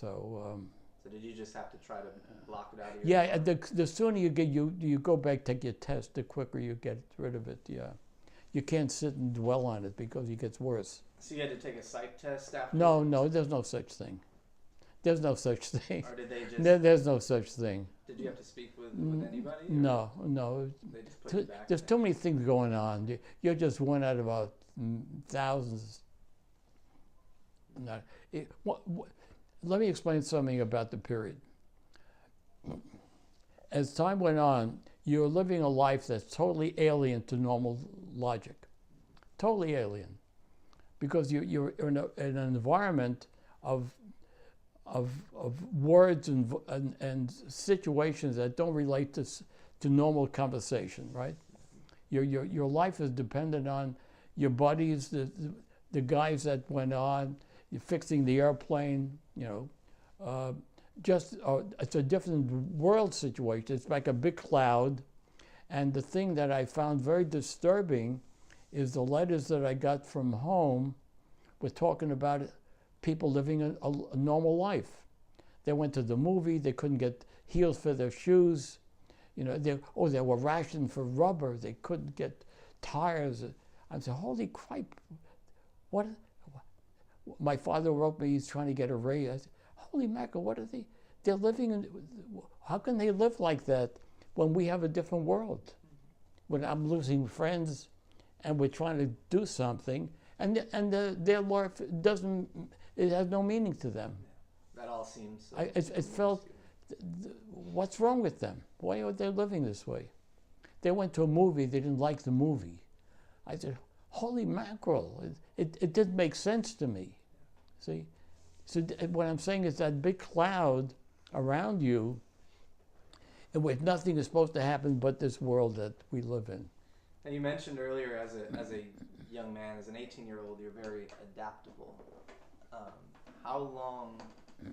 So. So did you just have to try to block it out of your Yeah, the sooner you get you go back, take your test, the quicker you get rid of it. Yeah, you can't sit and dwell on it because it gets worse. So you had to take a psych test after? No, there's no such thing. There's no such thing. Or did they just? There's no such thing. Did you have to speak with anybody? No. They just put you back There's there? too many things going on. You're just one out of about thousands. Let me explain something about the period. As time went on, you're living a life that's totally alien to normal logic. Totally alien. Because you're in an environment of words and situations that don't relate to normal conversation, right? Your life is dependent on your buddies, the guys that went on, you're fixing the airplane, it's a different world situation. It's like a big cloud. And the thing that I found very disturbing is the letters that I got from home were talking about people living a normal life. They went to the movie, they couldn't get heels for their shoes. They were rationed for rubber, they couldn't get tires. I said, holy crap, what? My father wrote me, he's trying to get a raise. I said, holy mackerel, what are they? They're living in, how can they live like that when we have a different world? When I'm losing friends and we're trying to do something and their life it has no meaning to them. That all seems so it felt, what's wrong with them? Why are they living this way? They went to a movie, they didn't like the movie. I said, holy mackerel, it didn't make sense to me. See? So what I'm saying is that big cloud around you in which nothing is supposed to happen but this world that we live in. And you mentioned earlier as a young man, as an 18-year-old, you're very adaptable. How long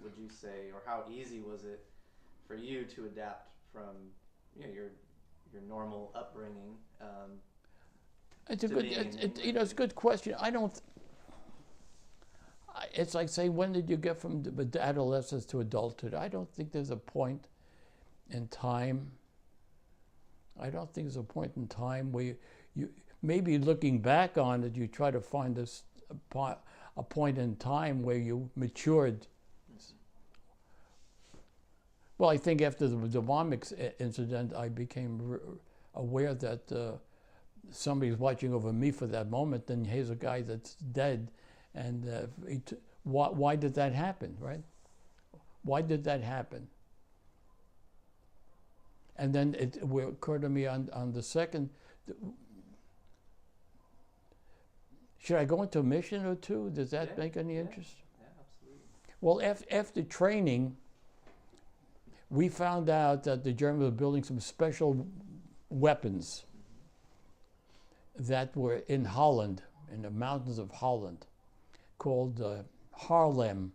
would you say, or how easy was it for you to adapt from your normal upbringing? It's a good question. It's like saying, when did you get from adolescence to adulthood? I don't think there's a point in time. I don't think there's a point in time where you maybe looking back on it, you try to find a point in time where you matured. Well, I think after the bomb incident, I became aware that somebody's watching over me for that moment, and here's a guy that's dead. And why did that happen, right? Why did that happen? And then it occurred to me on the second, should I go into a mission or two? Does that make any interest? Yeah, absolutely. Well, after training, we found out that the Germans were building some special weapons that were in Holland, in the mountains of Holland, called Haarlem.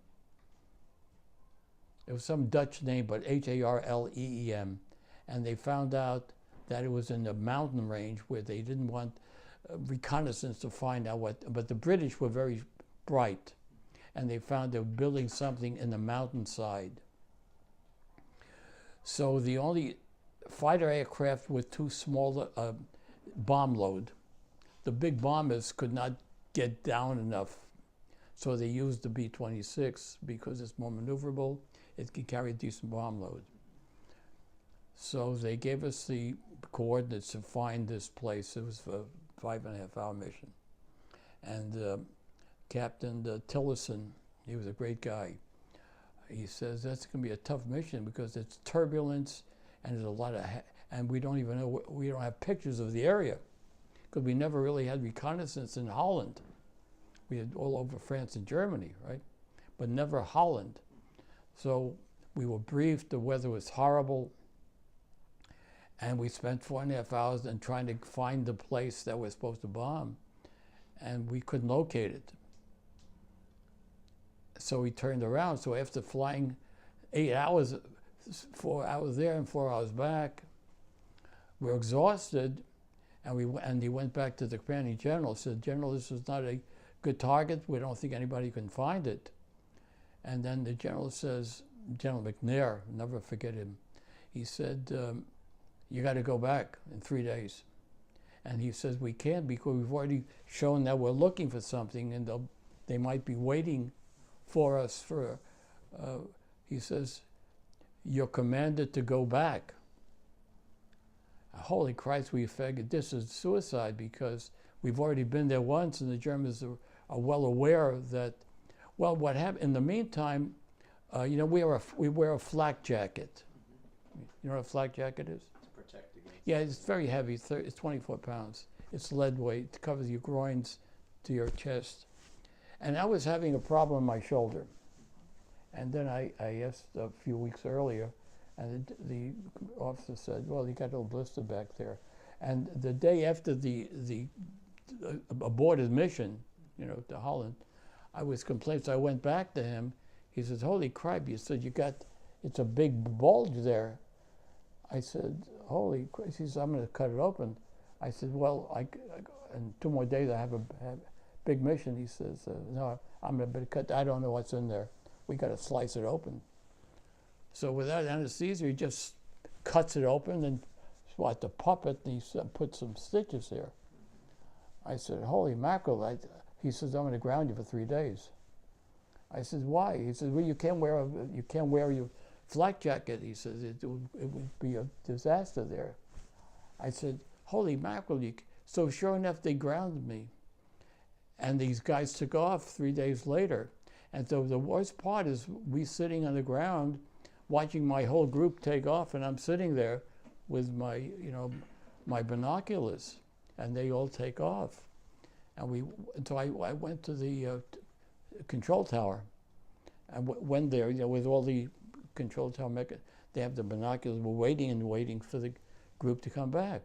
It was some Dutch name, but Harleem. And they found out that it was in the mountain range where they didn't want reconnaissance to find out but the British were very bright. And they found they were building something in the mountainside. So the only fighter aircraft with too small bomb load. The big bombers could not get down enough. So they used the B-26 because it's more maneuverable. It can carry a decent bomb load. So they gave us the coordinates to find this place. It was a 5.5-hour mission. And Captain Tillerson, he was a great guy. He says, that's going to be a tough mission because it's turbulence and there's a lot of, and we don't even know, we don't have pictures of the area because we never really had reconnaissance in Holland. We had all over France and Germany, right? But never Holland. So we were briefed, the weather was horrible, and we spent 4.5 hours in trying to find the place that we're supposed to bomb, and we couldn't locate it. So we turned around. So after flying 8 hours, 4 hours there and 4 hours back, we're exhausted, and he went back to the commanding general, said, General, this is not a good target. We don't think anybody can find it. And then the general says, General McNair, never forget him, he said, you got to go back in 3 days. And he says, we can't because we've already shown that we're looking for something and they might be waiting for us for, he says, you're commanded to go back. Holy Christ, we figured this is suicide because we've already been there once and the Germans are well aware that, well, what happened, in the meantime, you know, we wear a flak jacket. You know what a flak jacket is? To protect against. Yeah, it's very heavy. It's 24 pounds. It's lead weight. It covers your groins to your chest. And I was having a problem in my shoulder. And then I asked a few weeks earlier, and the officer said, well, you got a little blister back there. And the day after the aborted mission, you know, to Holland, I was complaining. So I went back to him. He says, holy crap, you said it's a big bulge there. I said, holy Christ. He says, I'm going to cut it open. I said, well, in 2 more days I have a big mission. He says, no, I'm going to cut, I don't know what's in there. We got to slice it open. So without anesthesia, he just cuts it open and the puppet, and he put some stitches there. I said, holy mackerel. He says, I'm going to ground you for 3 days. I said, why? He said, well, you can't wear your flak jacket. He says, it would be a disaster there. I said, holy mackerel. So sure enough, they grounded me. And these guys took off 3 days later. And so the worst part is we sitting on the ground watching my whole group take off, and I'm sitting there with my binoculars, and they all take off. And so I went to the control tower, and went there, you know, with all the control tower they have the binoculars. We're waiting for the group to come back.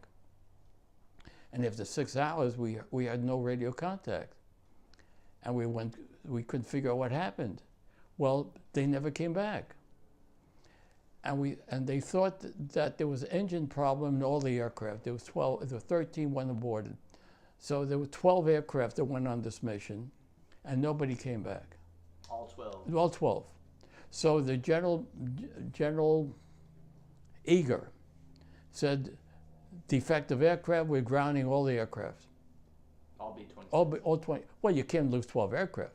And after 6 hours, we had no radio contact, and we couldn't figure out what happened. Well, they never came back, and they thought that there was an engine problem in all the aircraft. There were 13 went aborted, so there were 12 aircraft that went on this mission, and nobody came back. All 12. All 12. So the General Eager said, defective aircraft, we're grounding all the aircraft. All B-26. All 20. Well, you can't lose 12 aircraft.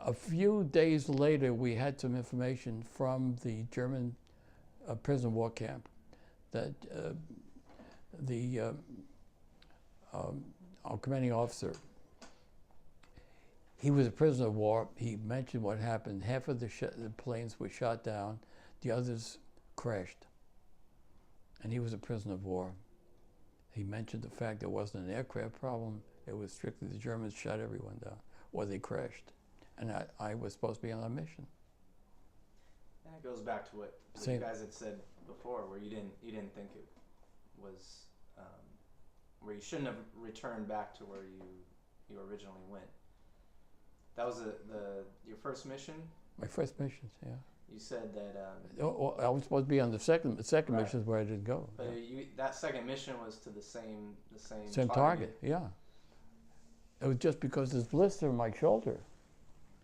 A few days later, we had some information from the German prison of war camp that our commanding officer, he was a prisoner of war. He mentioned what happened. Half of the planes were shot down. The others crashed. And he was a prisoner of war. He mentioned the fact there wasn't an aircraft problem. It was strictly the Germans shot everyone down, or they crashed. And I was supposed to be on a mission. That goes back to what you guys had said before, where you didn't think it was, where you shouldn't have returned back to where you originally went. That was your first mission? My first mission, yeah. You said that. I was supposed to be on the second right. Mission where I didn't go. But yeah. That second mission was to the same target. Yeah. It was just because there's blister in my shoulder,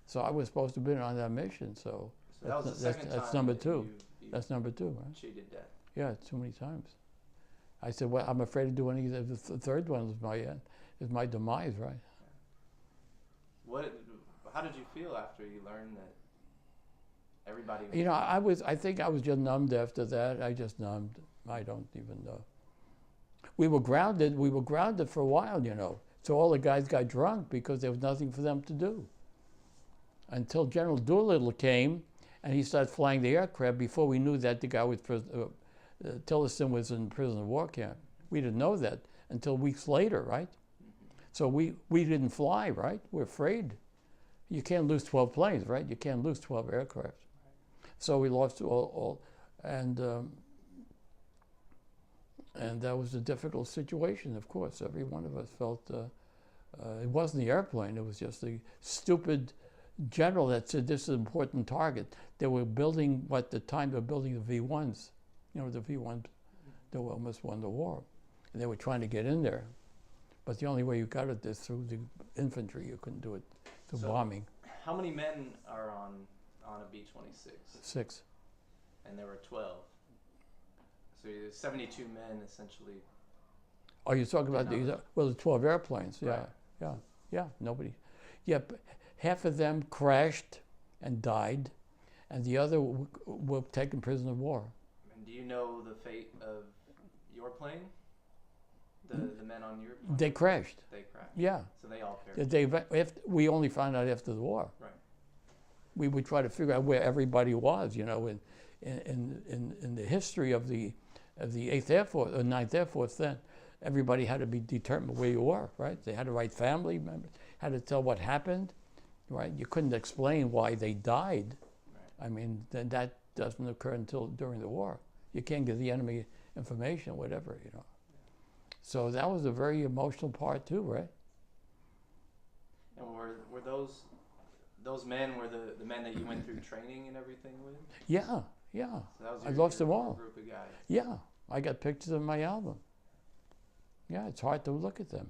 so I was supposed to have been on that mission. So that was the second time. That's number two. That's number two, right? Cheated death. Yeah, too many times. I said, well, I'm afraid to do any of the third one is my demise, right? How did you feel after you learned that everybody was... You know, I think I was just numbed after that. I just numbed. I don't even know. We were grounded for a while, you know. So all the guys got drunk because there was nothing for them to do. Until General Doolittle came and he started flying the aircraft before we knew that the guy was Tillerson was in prison of war camp. We didn't know that until weeks later, right? So we didn't fly, right? We're afraid. You can't lose 12 planes, right? You can't lose 12 aircraft. So we lost all and that was a difficult situation, of course. Every one of us felt, it wasn't the airplane, it was just the stupid general that said this is an important target. They were building, at the time they were building the V-1s. You know, the V-1s, they almost won the war. And they were trying to get in there. But the only way you got it is through the infantry. You couldn't do it through bombing. How many men are on a B-26? 6. And there were 12. So 72 men essentially. Oh, you're talking about these? Well, the 12 airplanes. Yeah, Right. yeah. Nobody. Yeah, half of them crashed and died, and the other were taken prisoner of war. And do you know the fate of your plane? The men on your plane? They crashed. They crashed. Yeah. So they all perished. We only found out after the war. Right. We would try to figure out where everybody was, in the history of the 8th Air Force or 9th Air Force. Then everybody had to be determined where you were, right? They had to write family members, had to tell what happened, right? You couldn't explain why they died. Right. I mean, that doesn't occur until during the war. You can't give the enemy information, whatever. So that was a very emotional part too, right? And were those men were the men that you went through training and everything with? Yeah. So that was I lost them all. group of guys. Yeah, I got pictures of my album. Yeah, it's hard to look at them.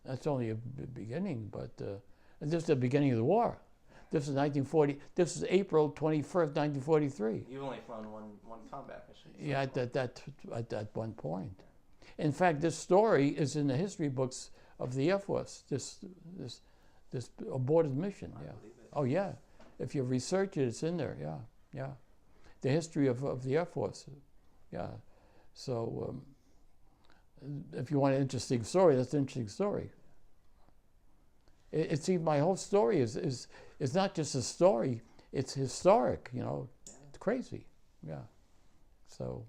That's only a beginning, but this is the beginning of the war. This is 1940. This is April 21st, 1943. You've only flown one combat mission. So Yeah, at that one point. In fact, this story is in the history books of the Air Force. This aborted mission. I Yeah. believe it. Oh yeah. If you research it, it's in there. Yeah. The history of the Air Force. Yeah. So if you want an interesting story, that's an interesting story. See, my whole story is not just a story; it's historic. It's crazy. Yeah. So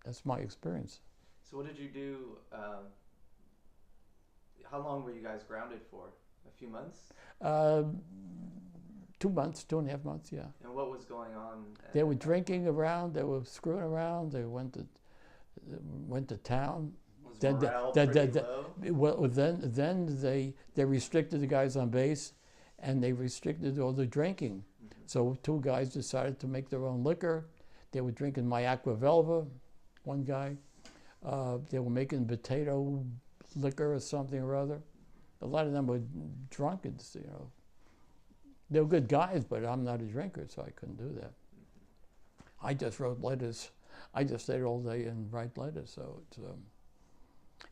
that's my experience. So what did you do? How long were you guys grounded for? A few months? 2 months, 2.5 months. Yeah. And what was going on? They were drinking around. They were screwing around. They went to town. Was morale pretty low? Well, then they restricted the guys on base, and they restricted all the drinking. Mm-hmm. So 2 guys decided to make their own liquor. They were drinking my Aqua Velva, one guy. They were making potato liquor or something or other. A lot of them were drunkards, They were good guys, but I'm not a drinker, so I couldn't do that. I just wrote letters. I just stayed all day and write letters. So it's,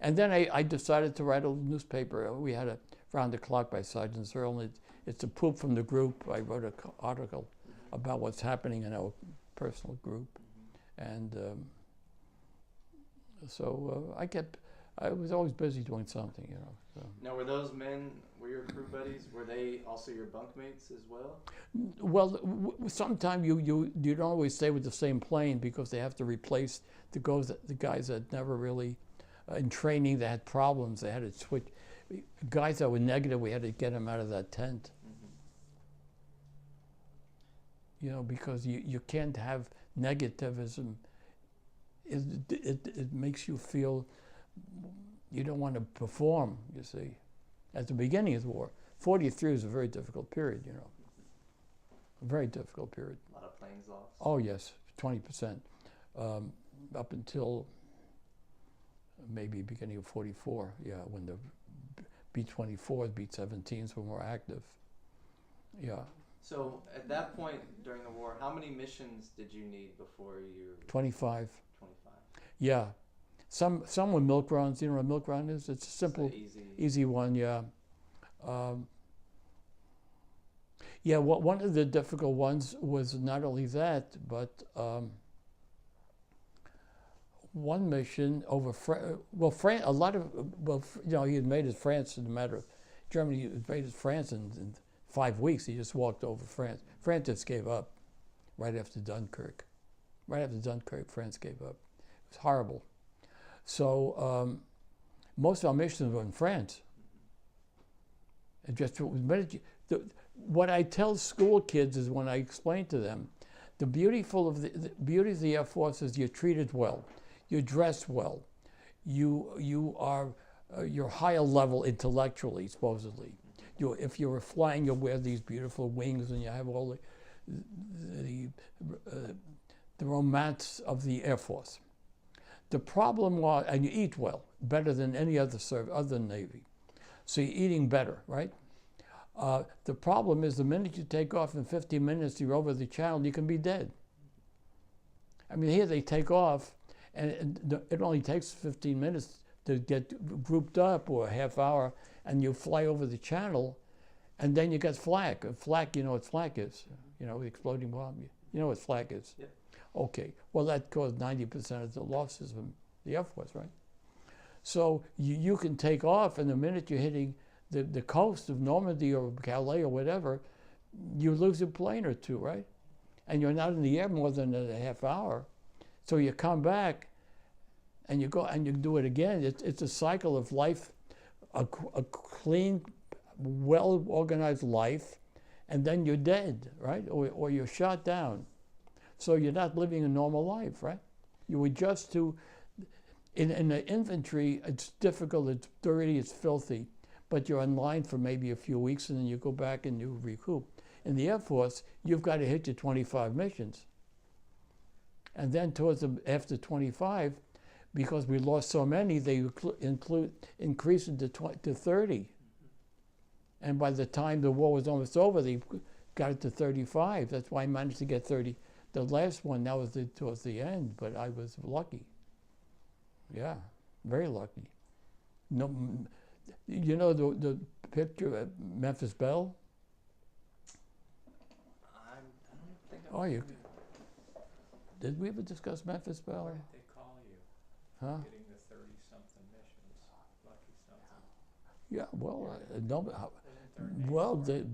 and then I decided to write a newspaper. We had a Round the Clock by Sergeant Zerlin. It's a poop from the group. I wrote an article about what's happening in our personal group, and so I was always busy doing something, So. Now, were those men, were your crew buddies, were they also your bunkmates as well? Well, sometimes you don't always stay with the same plane because they have to replace the guys that never really, in training, they had problems. They had to switch. Guys that were negative, we had to get them out of that tent. Mm-hmm. Because you can't have negativism. It makes you feel you don't want to perform, you see. At the beginning of the war, 43 was a very difficult period, A very difficult period. A lot of planes lost. Oh, yes, 20%. Up until maybe beginning of 44, when the B-24s, B-17s were more active. Yeah. So at that point during the war, how many missions did you need before you... 25. 25. Yeah. Some were milk runs. You know what a milk run is? It's a simple, easy one, yeah. One of the difficult ones was not only that, but one mission over France. He invaded France in a matter of Germany invaded France in 5 weeks. He just walked over France. France just gave up right after Dunkirk. Right after Dunkirk, France gave up. It was horrible. So most of our missions were in France. What I tell school kids is when I explain to them, the beauty of the Air Force is you're treated well, you're dressed well, you're higher level intellectually, supposedly. If you're flying, you'll wear these beautiful wings, and you have all the romance of the Air Force. The problem was, and you eat well, better than any other service, other than Navy. So you're eating better, right? The problem is the minute you take off in 15 minutes, you're over the channel, you can be dead. I mean, here they take off, and it only takes 15 minutes to get grouped up, or a half hour, and you fly over the channel, and then you get flak. Flak, you know what flak is? You know, the exploding bomb. You know what flak is? Yep. Okay. Well, that caused 90% of the losses from the Air Force, right? So you can take off, and the minute you're hitting the coast of Normandy or Calais or whatever, you lose a plane or two, right? And you're not in the air more than a half hour. So you come back, and you go and you do it again. It's a cycle of life, a clean, well-organized life, and then you're dead, right? Or you're shot down. So you're not living a normal life, right? You adjust to, in the infantry, it's difficult, it's dirty, it's filthy, but you're in line for maybe a few weeks, and then you go back and you recoup. In the Air Force, you've got to hit your 25 missions. And then after 25, because we lost so many, they increased it to 30. And by the time the war was almost over, they got it to 35. That's why I managed to get 30. The last one, that was towards the end, but I was lucky. Yeah, very lucky. No, you know the picture of Memphis Belle? I don't think Oh, you did we ever discuss Memphis Belle? What did they call you? Huh? Getting the 30-something missions, lucky something. Yeah, well, no, Wasn't there a name well, for the, it?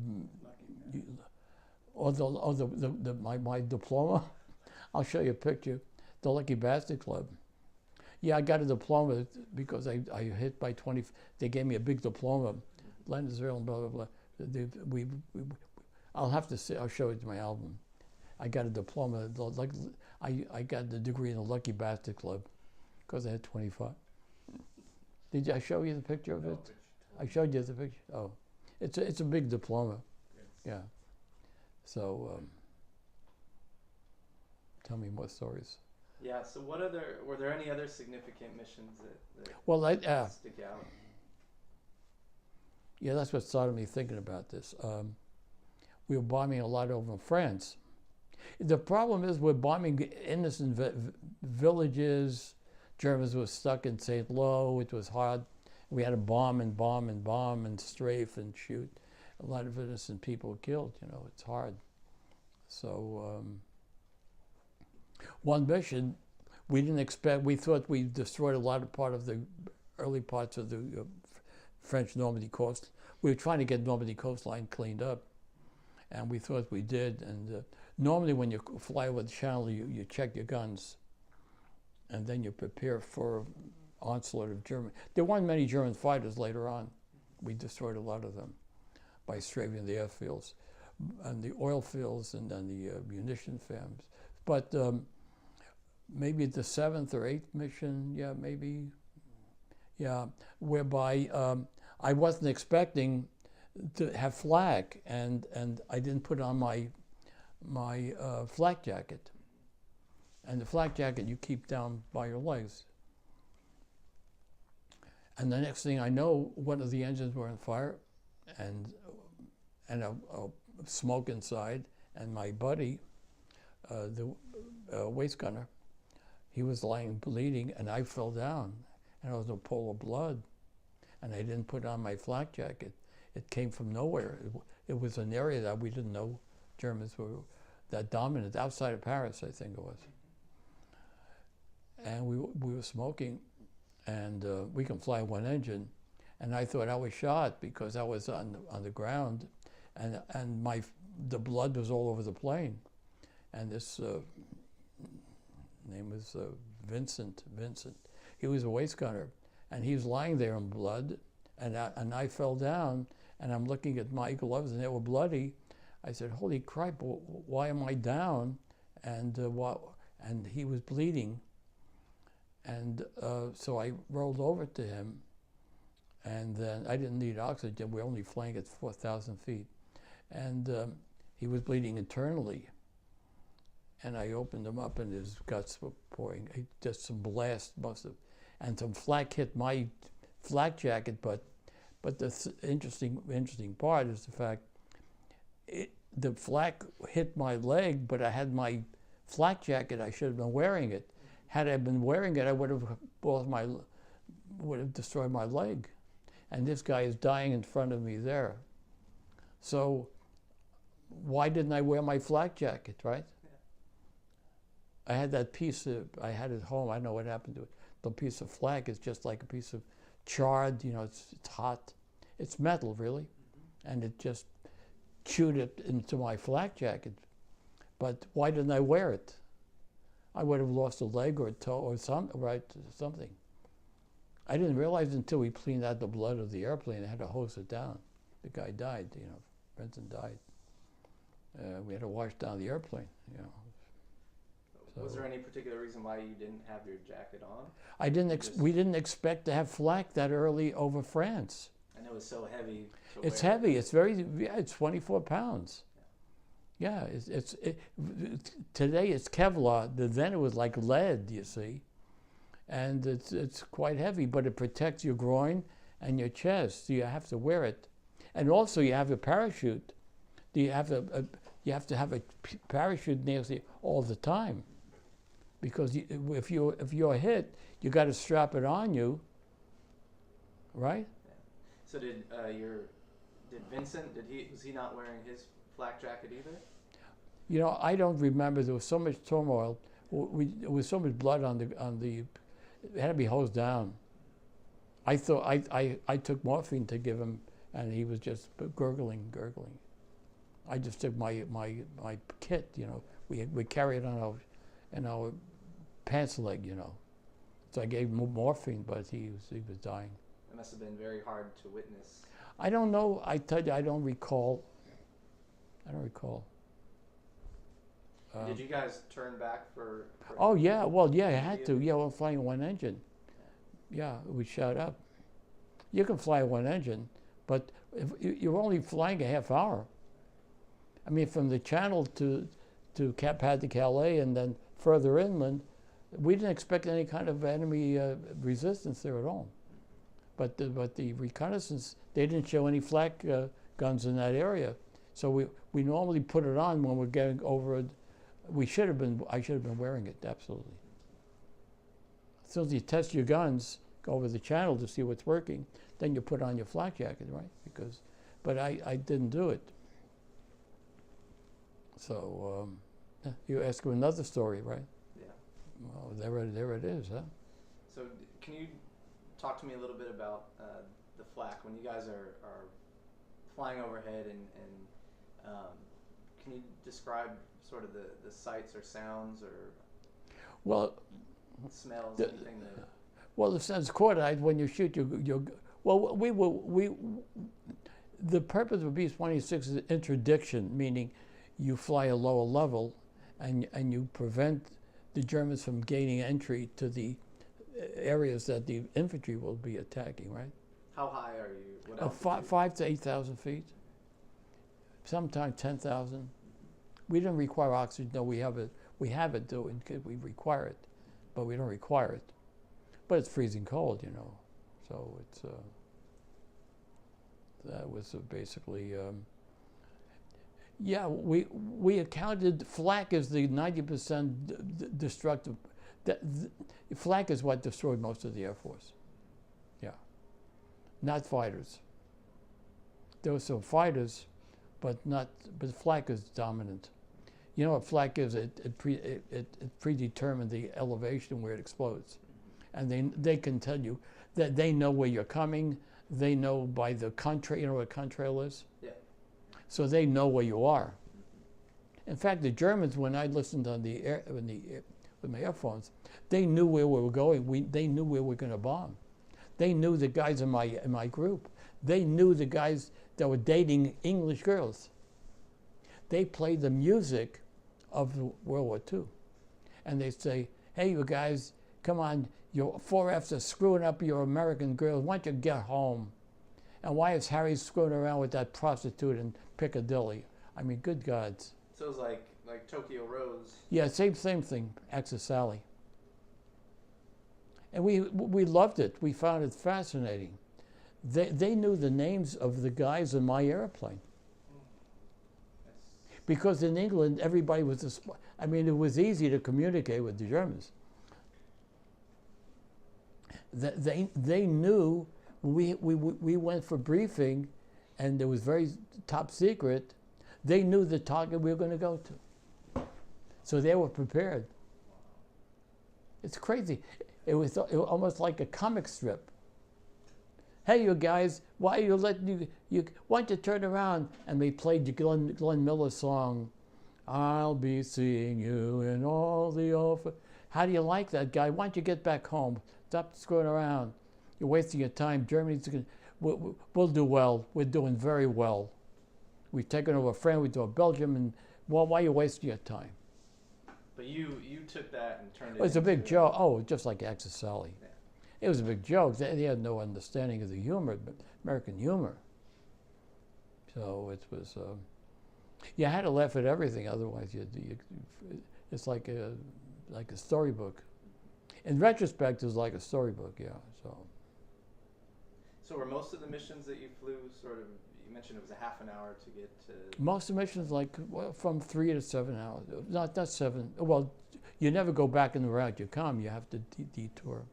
Lucky my diploma. I'll show you a picture. The Lucky Bastard Club. Yeah, I got a diploma because I hit by 20. They gave me a big diploma. Leonard Zerlin, blah blah blah. I'll have to say. I'll show it to my album. I got a diploma. I got the degree in the Lucky Bastard Club because I had 25. Did I show you the picture of No, it? but I showed you the picture. Oh, it's a big diploma. yes. Yeah. So tell me more stories. Yeah. So were there any other significant missions that Well, stick out? yeah, that's what started me thinking about this. We were bombing a lot over France. The problem is we're bombing innocent villages. Germans were stuck in St. Lo. It was hard. We had to bomb and bomb and bomb and strafe and shoot. A lot of innocent people were killed. You know, it's hard. So one mission, we didn't expect. We thought we destroyed a lot of part of the early parts of the French Normandy coast. We were trying to get Normandy coastline cleaned up, and we thought we did. And normally, when you fly over the channel, you check your guns, and then you prepare for onslaught of German. There weren't many German fighters later on. We destroyed a lot of them by strafing the airfields and the oil fields and then the munition farms. But maybe the 7th or 8th mission, yeah, maybe, yeah, whereby I wasn't expecting to have flak, and I didn't put on my flak jacket. And the flak jacket you keep down by your legs. And the next thing I know, one of the engines were on fire, and a smoke inside, and my buddy, the waist gunner, he was lying bleeding, and I fell down, and I was in a pool of blood, and I didn't put on my flak jacket. It came from nowhere. It was an area that we didn't know Germans were that dominant, outside of Paris, I think it was. And we were smoking, and we can fly one engine, and I thought I was shot because I was on the ground, and the blood was all over the plane, and this name was Vincent. He was a waist gunner, and he was lying there in blood, and I fell down, and I'm looking at my gloves, and they were bloody. I said, "Holy crap! Why am I down?" And and he was bleeding. And so I rolled over to him, and then I didn't need oxygen. We were only flying at 4,000 feet. And he was bleeding internally. And I opened him up, and his guts were pouring. Just some blast must have. And some flak hit my flak jacket, but But the interesting part is the fact the flak hit my leg, but I had my flak jacket. I should have been wearing it. Had I been wearing it, I would have destroyed my leg. And this guy is dying in front of me there. So why didn't I wear my flak jacket, right? Yeah. I had that piece I had at home. I know what happened to it. The piece of flak is just like a piece of charred, it's hot. It's metal, really. Mm-hmm. And it just chewed it into my flak jacket. But why didn't I wear it? I would have lost a leg or a toe or something. I didn't realize until we cleaned out the blood of the airplane. I had to hose it down. The guy died, Benson died. We had to wash down the airplane, So, was there any particular reason why you didn't have your jacket on? We didn't expect to have flak that early over France. And it was so heavy. It's heavy. It's it's 24 pounds. Yeah, today it's Kevlar. Then it was like lead, you see. And it's quite heavy, but it protects your groin and your chest, so you have to wear it. And also you have a parachute. You have to have a parachute near you all the time, because if you're hit, you got to strap it on you, right? Yeah. So did Vincent? Was he not wearing his flak jacket either? I don't remember. There was so much turmoil. There was so much blood on the. It had to be hosed down. I thought I took morphine to give him, and he was just gurgling. I just took my kit, we carry it in our pants leg, So I gave him morphine, but he was dying. It must have been very hard to witness. I don't know. I tell you, I don't recall. Did you guys turn back for oh yeah, well yeah, I had to. Yeah, we're flying one engine. Yeah, we shot up. You can fly one engine, but if you're only flying a half hour. I mean, from the Channel to Pad to Calais and then further inland, we didn't expect any kind of enemy resistance there at all. But the reconnaissance, they didn't show any flak guns in that area. So we normally put it on when we're getting over it. I should have been wearing it, absolutely. As soon as you test your guns, go over the Channel to see what's working, then you put on your flak jacket, right? But I didn't do it. So you ask him another story, right? Yeah. Well, there it is, huh? So can you talk to me a little bit about the flak when you guys are flying overhead and can you describe sort of the sights or sounds or smells, anything that? Well, the sense cordite when you shoot the purpose of B-26 is interdiction, meaning you fly a lower level and you prevent the Germans from gaining entry to the areas that the infantry will be attacking, right? How high are you? What 5 to 8,000 feet. Sometimes 10,000. We don't require oxygen. No, we have it. We require it, but we don't require it. But it's freezing cold, So it's that was basically. Yeah, we accounted flak as the 90% destructive. Flak is what destroyed most of the Air Force. Yeah, not fighters. There were some fighters, but flak is dominant. You know what flak is? It predetermined the elevation where it explodes, and they can tell you that they know where you're coming. They know by the contrail. You know what a contrail is? Yeah. So they know where you are. In fact, the Germans, when I listened on with my earphones, they knew where we were going. They knew where we were going to bomb. They knew the guys in my group. They knew the guys that were dating English girls. They played the music of World War II. And they say, hey, you guys, come on, your 4Fs are screwing up your American girls. Why don't you get home? And why is Harry screwing around with that prostitute in Piccadilly? I mean, good gods. So it was like Tokyo Rose. Yeah, same thing, Access Sally. And we loved it. We found it fascinating. They knew the names of the guys in my airplane. Because in England, everybody was I mean, it was easy to communicate with the Germans. They knew we went for briefing, and it was very top secret. They knew the target we were going to go to, so they were prepared. It's crazy. It was almost like a comic strip. Hey, you guys, why are you letting you? Why don't you turn around? And they played the Glenn Miller song, "I'll be seeing you in all the over." How do you like that, guy? Why don't you get back home? Stop screwing around. You're wasting your time. Germany's going. We'll do well. We're doing very well. We've taken over France. We do Belgium, and well, why are you wasting your time? But you took that and turned it. It was a big into joke. Oh, just like Access Sally. Yeah. It was a big joke. They had no understanding of the humor, American humor. So it was. You had to laugh at everything, otherwise it's like a storybook. In retrospect, it's like a storybook. Yeah. So were most of the missions that you flew sort of? You mentioned it was a half an hour to get to. Most of the missions from 3 to 7 hours. Not 7. Well, you never go back in the route you come. You have to detour.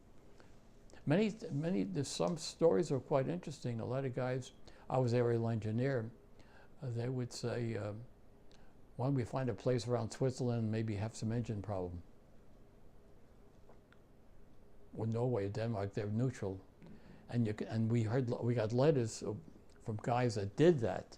Some stories are quite interesting. A lot of guys, I was aerial engineer, they would say, why don't we find a place around Switzerland and maybe have some engine problem? Or Norway, Denmark, they're neutral. And we got letters from guys that did that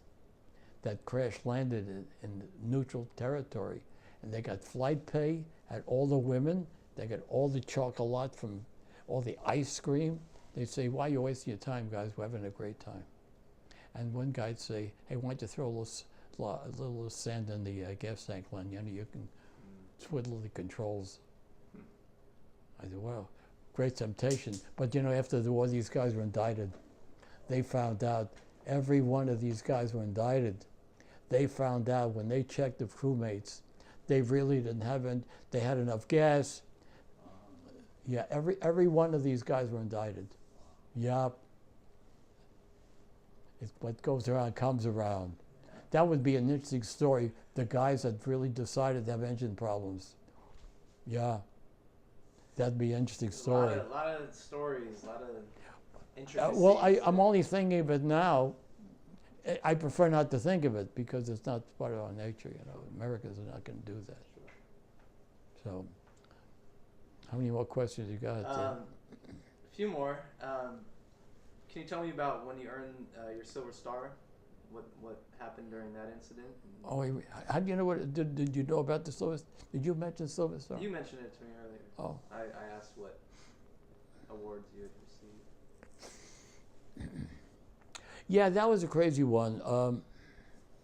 crash landed in neutral territory. And they got flight pay, had all the women, they got all the chocolate from all the ice cream. They'd say, why are you wasting your time, guys? We're having a great time. And one guy'd say, hey, why don't you throw a little sand in the gas tank, Len? You know, you can twiddle the controls. I said, well, great temptation. But, you know, after the war, these guys were indicted. They found out every one of these guys were indicted. They found out when they checked the crewmates, they really didn't have they had enough gas. Yeah, every one of these guys were indicted. Yup. It's what goes around comes around. That would be an interesting story. The guys that really decided to have engine problems. Yeah. That'd be an interesting story. A lot of stories, a lot of intricacies. Well, I'm only thinking of it now. I prefer not to think of it because it's not part of our nature. You know, Americans are not going to do that. So, how many more questions you got? A few more. Can you tell me about when you earned your Silver Star? What happened during that incident? Oh, how do you know what? Did you know about the Silver? Did you mention Silver Star? You mentioned it to me earlier. Oh. I asked what awards you had received. Yeah, that was a crazy one.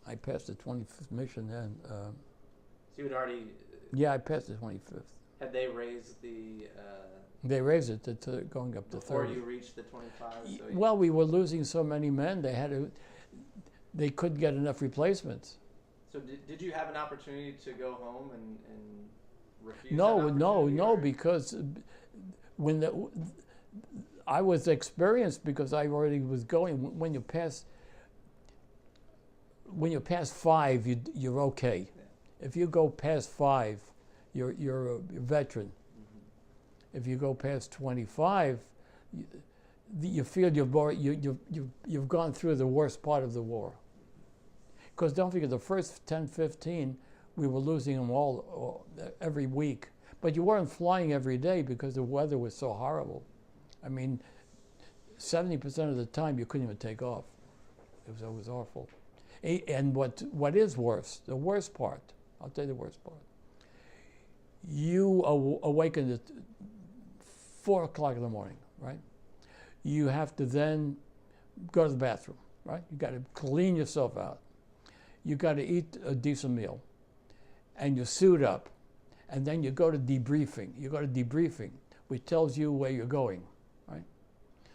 I passed the 25th mission then. So you had already. Yeah, I passed the 25th. Had they raised the? They raised it to going up to 30. Before you reached the 25. So well, we were losing so many men. They couldn't get enough replacements. So did you have an opportunity to go home and refuse? No, because I was experienced because I already was going. When you pass 5, you're okay. Yeah. If you go past 5, you're a veteran. Mm-hmm. If you go past 25, you feel you've gone through the worst part of the war. Because don't forget, the first 10, 15, we were losing them all every week. But you weren't flying every day because the weather was so horrible. I mean, 70% of the time you couldn't even take off. It was awful. And what is worse, the worst part, I'll tell you the worst part. You awaken at 4 o'clock in the morning, right? You have to then go to the bathroom, right? You got to clean yourself out. You got to eat a decent meal, and you suit up, and then you go to debriefing. You go to debriefing, which tells you where you're going, right?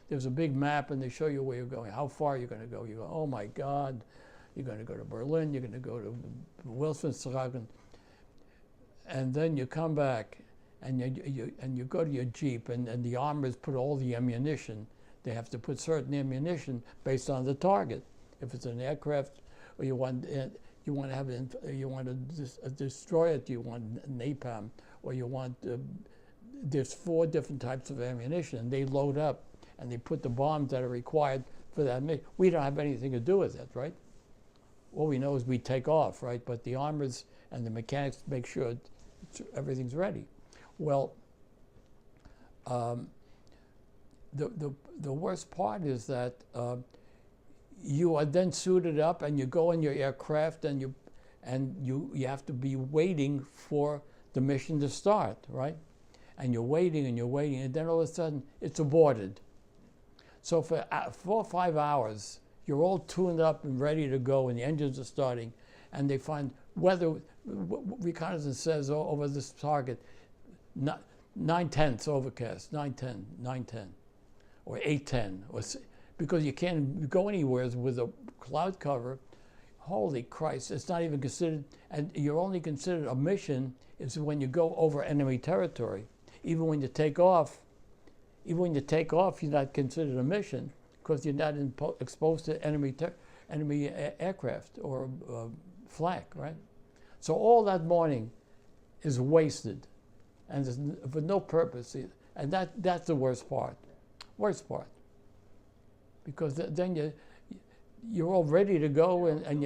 There's a big map, and they show you where you're going, how far you're going to go. You go, oh my God, you're going to go to Berlin, you're going to go to Wilhelmshaven, and then you come back, and you go to your Jeep, and the armors put all the ammunition They have to put certain ammunition based on the target. If it's an aircraft, or you want to have you want to destroy it, you want napalm, or you want there's 4 different types of ammunition, and they load up and they put the bombs that are required for that mission. We don't have anything to do with it, right? All we know is we take off, right? But the armors and the mechanics make sure everything's ready. Well, the worst part is that you are then suited up and you go in your aircraft and you have to be waiting for the mission to start, right? And you're waiting and you're waiting, and then all of a sudden it's aborted. So for 4 or 5 hours, you're all tuned up and ready to go, and the engines are starting, and they find weather reconnaissance says over this target, 9/10 overcast, 9/10, 9/10, or 8/10, because you can't go anywhere with a cloud cover. Holy Christ, it's not even considered, and you're only considered a mission is when you go over enemy territory. Even when you take off, you're not considered a mission because you're not exposed to enemy aircraft or flak, right? So all that morning is wasted, and for no purpose. And that's the worst part. Worst part. Because then you're all ready to go, and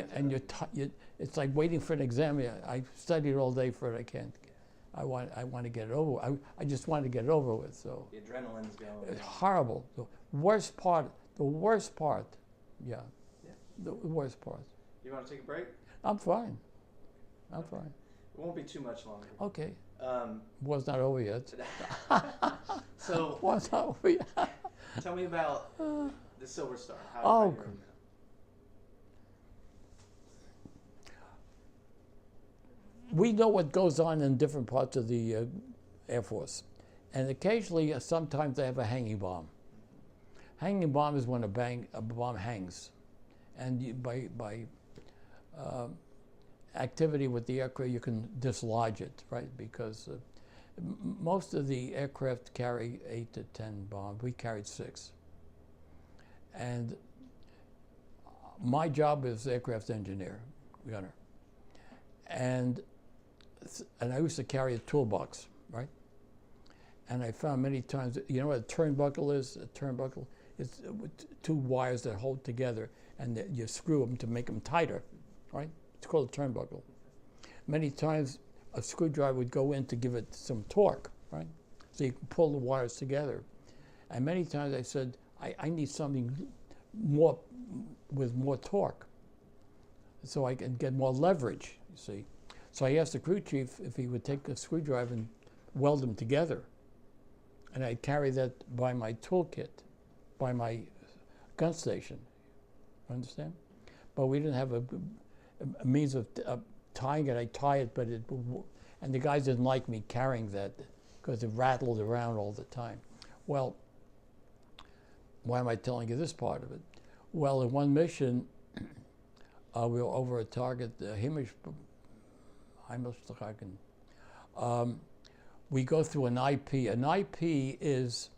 it's like waiting for an exam. I studied all day for it. I can't. I want to get it over. I just want to get it over with. So the adrenaline's going. It's horrible. The worst part. The worst part. Yeah. The worst part. You want to take a break? I'm fine. I'm fine. It won't be too much longer. Okay. War's not over yet. So war's not over yet. Tell me about the Silver Star. Oh. You're in that. We know what goes on in different parts of the Air Force. And occasionally, sometimes they have a hanging bomb. Hanging bomb is when a bomb hangs. And by activity with the aircraft, you can dislodge it, right? Because most of the aircraft carry 8 to 10 bombs. We carried 6. And my job is aircraft engineer, gunner. And I used to carry a toolbox, right? And I found many times, you know what a turnbuckle is? A turnbuckle is 2 wires that hold together, and you screw them to make them tighter, right? It's called a turnbuckle. Many times a screwdriver would go in to give it some torque, right? So you can pull the wires together. And many times I said, I need something more with more torque so I can get more leverage, you see. So I asked the crew chief if he would take a screwdriver and weld them together. And I'd carry that by my toolkit, by my gun station. Understand? But we didn't have a means of tying it. I tie it, but and the guys didn't like me carrying that because it rattled around all the time. Well, why am I telling you this part of it? Well, in one mission, we were over a target, we go through an IP. An IP is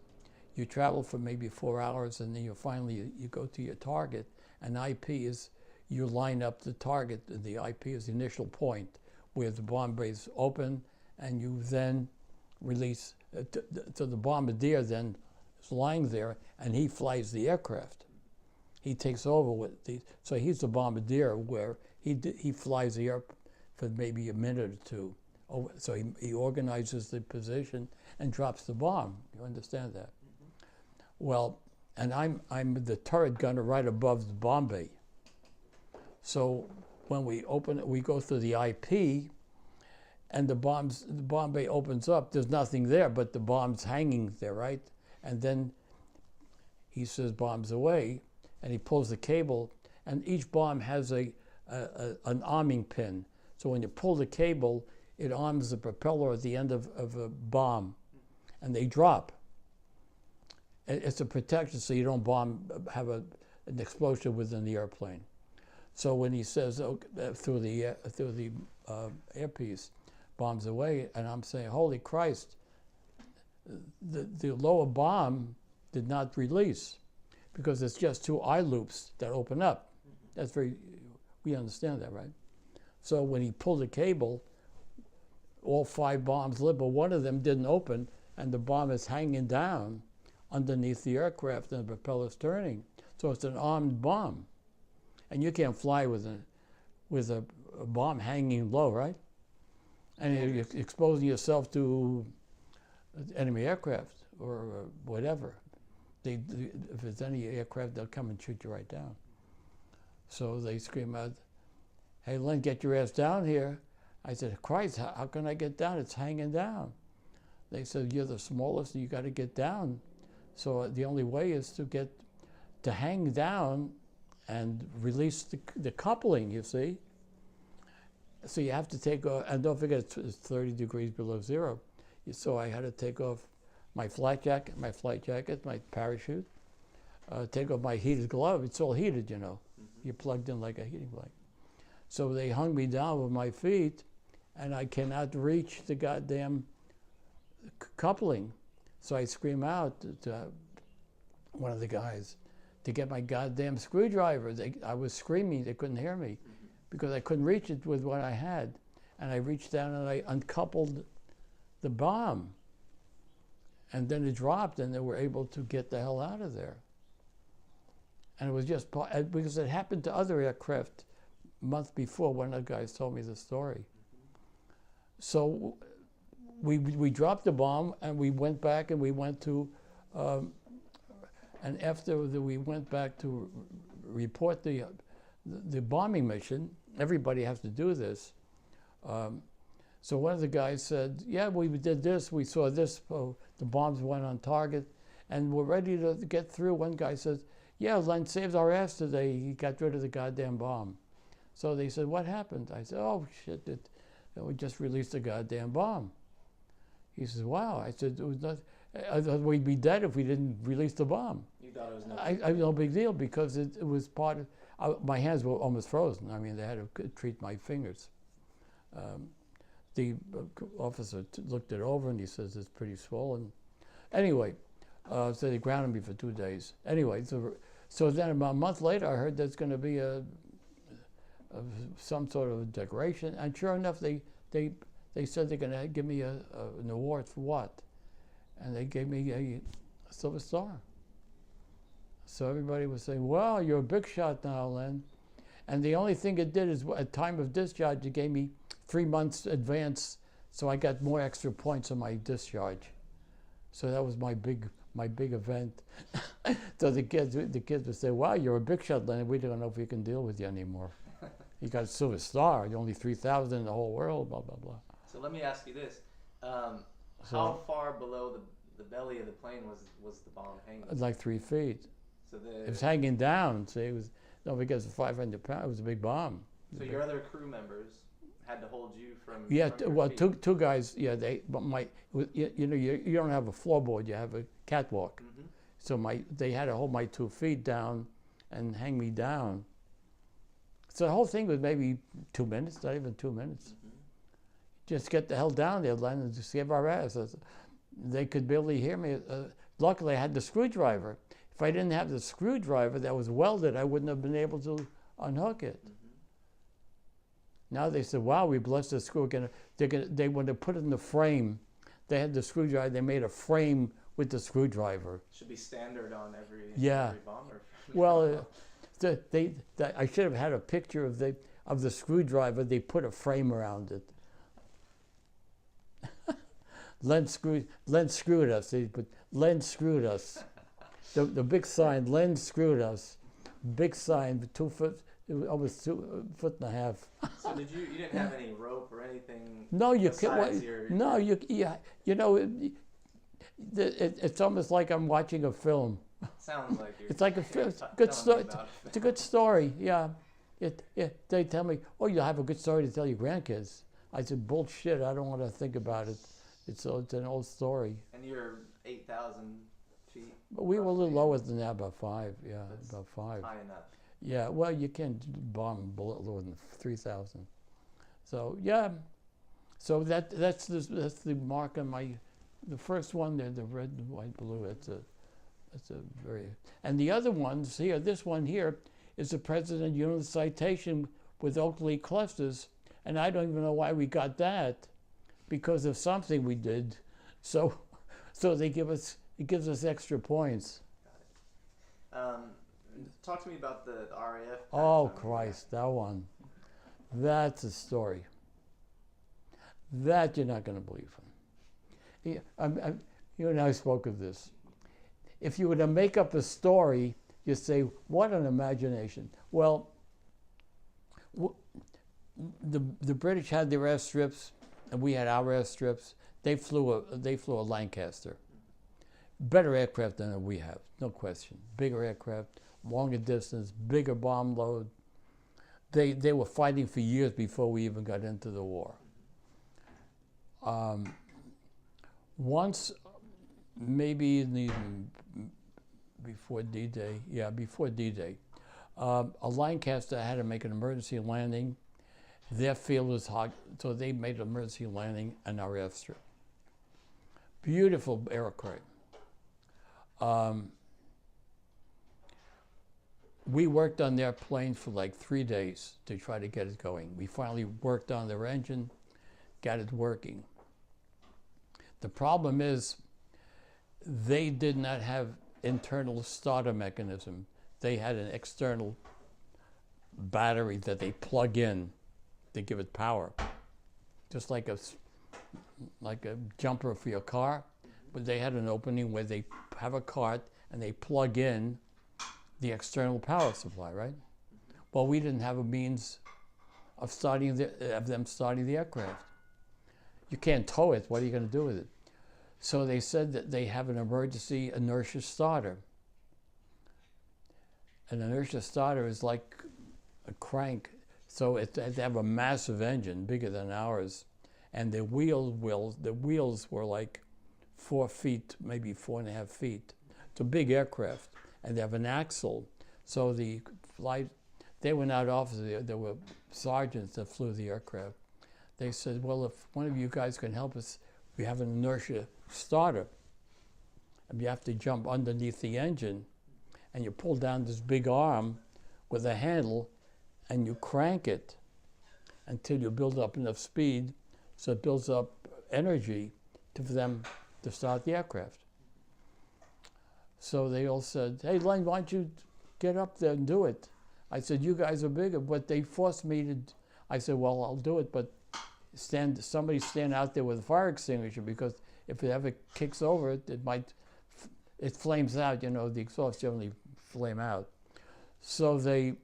you travel for maybe 4 hours, and then you go to your target. An IP is you line up the target. The IP is the initial point where the bomb bay is open, and you then release. So the bombardier then is lying there, and he flies the aircraft. He takes over with so he's the bombardier, where he flies the aircraft for maybe a minute or 2. So he organizes the position and drops the bomb. You understand that? Mm-hmm. Well, and I'm the turret gunner right above the bomb bay. So when we open it, we go through the IP, and the bomb bay opens up. There's nothing there, but the bomb's hanging there, right? And then he says, "Bombs away," and he pulls the cable, and each bomb has an arming pin. So when you pull the cable, it arms the propeller at the end of a bomb, and they drop. It's a protection so you don't have an explosion within the airplane. So when he says through the earpiece, "Bombs away," and I'm saying, "Holy Christ!" The lower bomb did not release. because it's just two eye loops that open up. That's we understand that, right? So when he pulled the cable, all 5 bombs lit, but one of them didn't open, and the bomb is hanging down underneath the aircraft and the propeller's turning. So it's an armed bomb. And you can't fly with a bomb hanging low, right? And you're exposing yourself to enemy aircraft or whatever. If it's any aircraft, they'll come and shoot you right down. So they scream out, "Hey, Len, get your ass down here." I said, "Christ, how can I get down? It's hanging down." They said, "You're the smallest, you got to get down." So the only way is to hang down and release the coupling, you see. So you have to take off, and don't forget it's 30 degrees below zero. So I had to take off my flight jacket, my parachute, take off my heated glove. It's all heated, you know. You're plugged in like a heating blanket. So they hung me down with my feet, and I cannot reach the goddamn coupling. So I scream out to one of the guys to get my goddamn screwdriver. I was screaming, they couldn't hear me because I couldn't reach it with what I had. And I reached down and I uncoupled the bomb. And then it dropped and they were able to get the hell out of there. And it was just because it happened to other aircraft a month before. One of the guys told me the story. So we dropped the bomb and we went back and we went to, and after we went back to report the bombing mission, everybody has to do this. So one of the guys said, "Yeah, we did this, we saw this, the bombs went on target, and we're ready to get through." One guy says, "Yeah, Len saved our ass today, he got rid of the goddamn bomb." So they said, "What happened?" I said, "Oh shit, we just released a goddamn bomb." He says, "Wow." I said, "It was not, I thought we'd be dead if we didn't release the bomb." You thought it was no big deal because it was part of, my hands were almost frozen. I mean, they had to treat my fingers. The officer looked it over and he says, "It's pretty swollen." Anyway, so they grounded me for 2 days. Anyway, so then about a month later, I heard there's going to be some sort of decoration. And sure enough, they said they're going to give me an award for what? And they gave me a Silver Star. So everybody was saying, "Well, you're a big shot now, Len." And the only thing it did is at time of discharge, it gave me 3 months advance, so I got more extra points on my discharge. So that was my big event. So the kids would say, "Wow, you're a big shot, Len. We don't know if we can deal with you anymore. You got a Silver Star. You're only 3,000 in the whole world, blah, blah, blah." So let me ask you this. How far below the belly of the plane was the bomb hanging? Like 3 feet. So it was hanging down. So it was, no, because it's 500 pounds. It was a big bomb. So your other crew members had to hold you from. Yeah, from your well, feet. two guys. Yeah, but you know, you don't have a floorboard. You have a catwalk. Mm-hmm. So they had to hold my 2 feet down and hang me down. So the whole thing was maybe 2 minutes, not even 2 minutes. Mm-hmm. Just get the hell down there, Len, and just save our asses. They could barely hear me. Luckily, I had the screwdriver. If I didn't have the screwdriver that was welded, I wouldn't have been able to unhook it. Mm-hmm. Now they said, "Wow, we blessed the screw." They want to put it in the frame. They had the screwdriver. They made a frame with the screwdriver. Should be standard on every bomber. Well, I should have had a picture of the screwdriver. They put a frame around it. Len screwed us. They put Len screwed us. The big sign, Len screwed us. Big sign, 2 foot, almost 2.5 foot. So you didn't have any rope or anything? No, you can't. You know, it's almost like I'm watching a film. Sounds like you're. It's like a good story. It's a good story. Yeah. They tell me, "Oh, you'll have a good story to tell your grandkids." I said, "Bullshit! I don't want to think about it. It's an old story." And you're 8,000 feet. But we were a little lower than that, about 5. Yeah, That's about 5. high enough. Yeah. Well, you can't bomb a bullet lower than 3,000. So yeah. So that's the mark on the first one there, the red, white, blue. That's a very, and the other ones here, this one here is the President Unit Citation with Oakley clusters, and I don't even know why we got that, because of something we did. So they give us, it gives us extra points. Talk to me about the RAF. Oh patch on Christ, that one. That's a story. That you're not going to believe. You and I spoke of this. If you were to make up a story, you say, what an imagination. Well, the British had their airstrips, and we had our airstrips. They flew a Lancaster. Better aircraft than we have, no question. Bigger aircraft, longer distance, bigger bomb load. They were fighting for years before we even got into the war. Once, maybe before D-Day, before D-Day, a Lancaster had to make an emergency landing. Their field was hot, so they made an emergency landing on our airstrip. Beautiful aircraft. We worked on their plane for like 3 days to try to get it going. We finally worked on their engine, got it working. The problem is they did not have internal starter mechanism. They had an external battery that they plug in to give it power, just like a jumper for your car. But they had an opening where they have a cart and they plug in the external power supply, right? Well, we didn't have a means of them starting the aircraft. You can't tow it. What are you going to do with it? So they said that they have an emergency inertia starter. An inertia starter is like a crank, so they have a massive engine, bigger than ours, and the wheels were like 4 feet, maybe 4.5 feet. It's a big aircraft, and they have an axle. So they were not officers, there were sergeants that flew the aircraft. They said, well, if one of you guys can help us, we have an inertia starter. And you have to jump underneath the engine, and you pull down this big arm with a handle, and you crank it until you build up enough speed so it builds up energy for them to start the aircraft. So they all said, hey, Len, why don't you get up there and do it? I said, you guys are bigger, but they forced me to. I said, well, I'll do it, but somebody stand out there with a fire extinguisher, because if it ever kicks over, it flames out, you know, the exhaust generally flame out. So they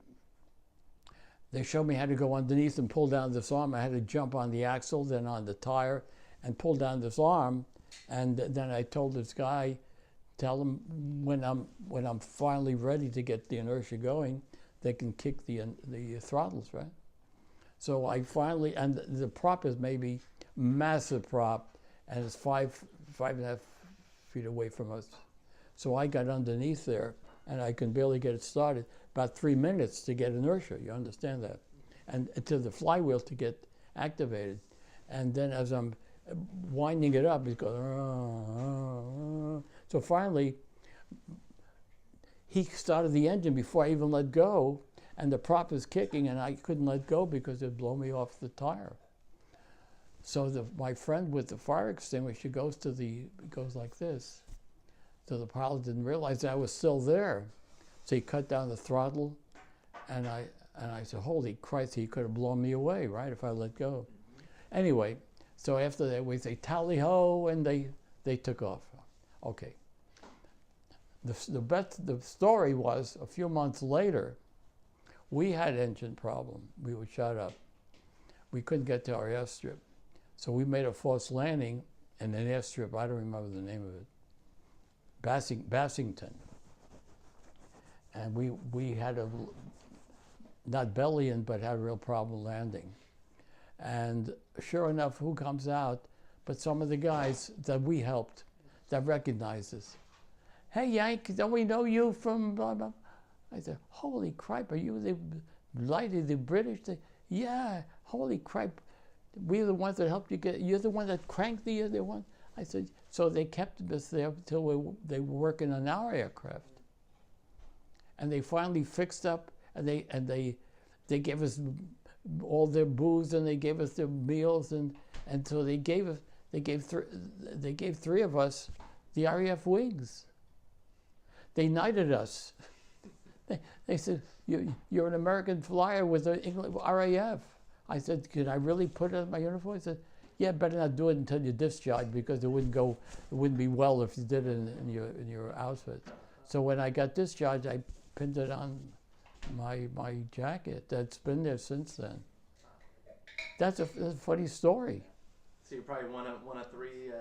showed me how to go underneath and pull down this arm. I had to jump on the axle, then on the tire, and pull down this arm. And then I told this guy, tell him when I'm finally ready to get the inertia going, they can kick the throttles, right? So I finally, and the prop is maybe massive prop, and it's 5.5 feet away from us. So I got underneath there, and I can barely get it started. About 3 minutes to get inertia, you understand that? And to the flywheel to get activated. And then as I'm winding it up, it goes, so finally, he started the engine before I even let go, and the prop is kicking, and I couldn't let go because it'd blow me off the tire. So my friend with the fire extinguisher goes like this. So the pilot didn't realize I was still there. So he cut down the throttle, and I said, holy Christ, he could have blown me away, right, if I let go. Anyway, so after that, we say, tally-ho, and they took off. Okay. The story was, a few months later, we had engine problem. We were shot up. We couldn't get to our airstrip. So we made a forced landing in an airstrip, I don't remember the name of it, Bassington. And we had not belly in, but had a real problem landing. And sure enough, who comes out? But some of the guys that we helped, that recognized us. Hey, Yank, don't we know you from blah, blah? I said, holy crap, are you the lady, the British? Yeah, holy crap. We're the ones that helped you you're the one that cranked the other one? I said, so they kept us there until they were working on our aircraft. And they finally fixed up, and they gave us all their booze, and they gave us their meals, and so they gave three of us the RAF wings. They knighted us. They said, you're an American flyer with the RAF. I said, could I really put it on my uniform? He said, yeah, better not do it until you discharge, because it wouldn't be well if you did it in your outfit. So when I got discharged, I pinned it on my jacket. That's been there since then. That's a funny story. So you're probably one of three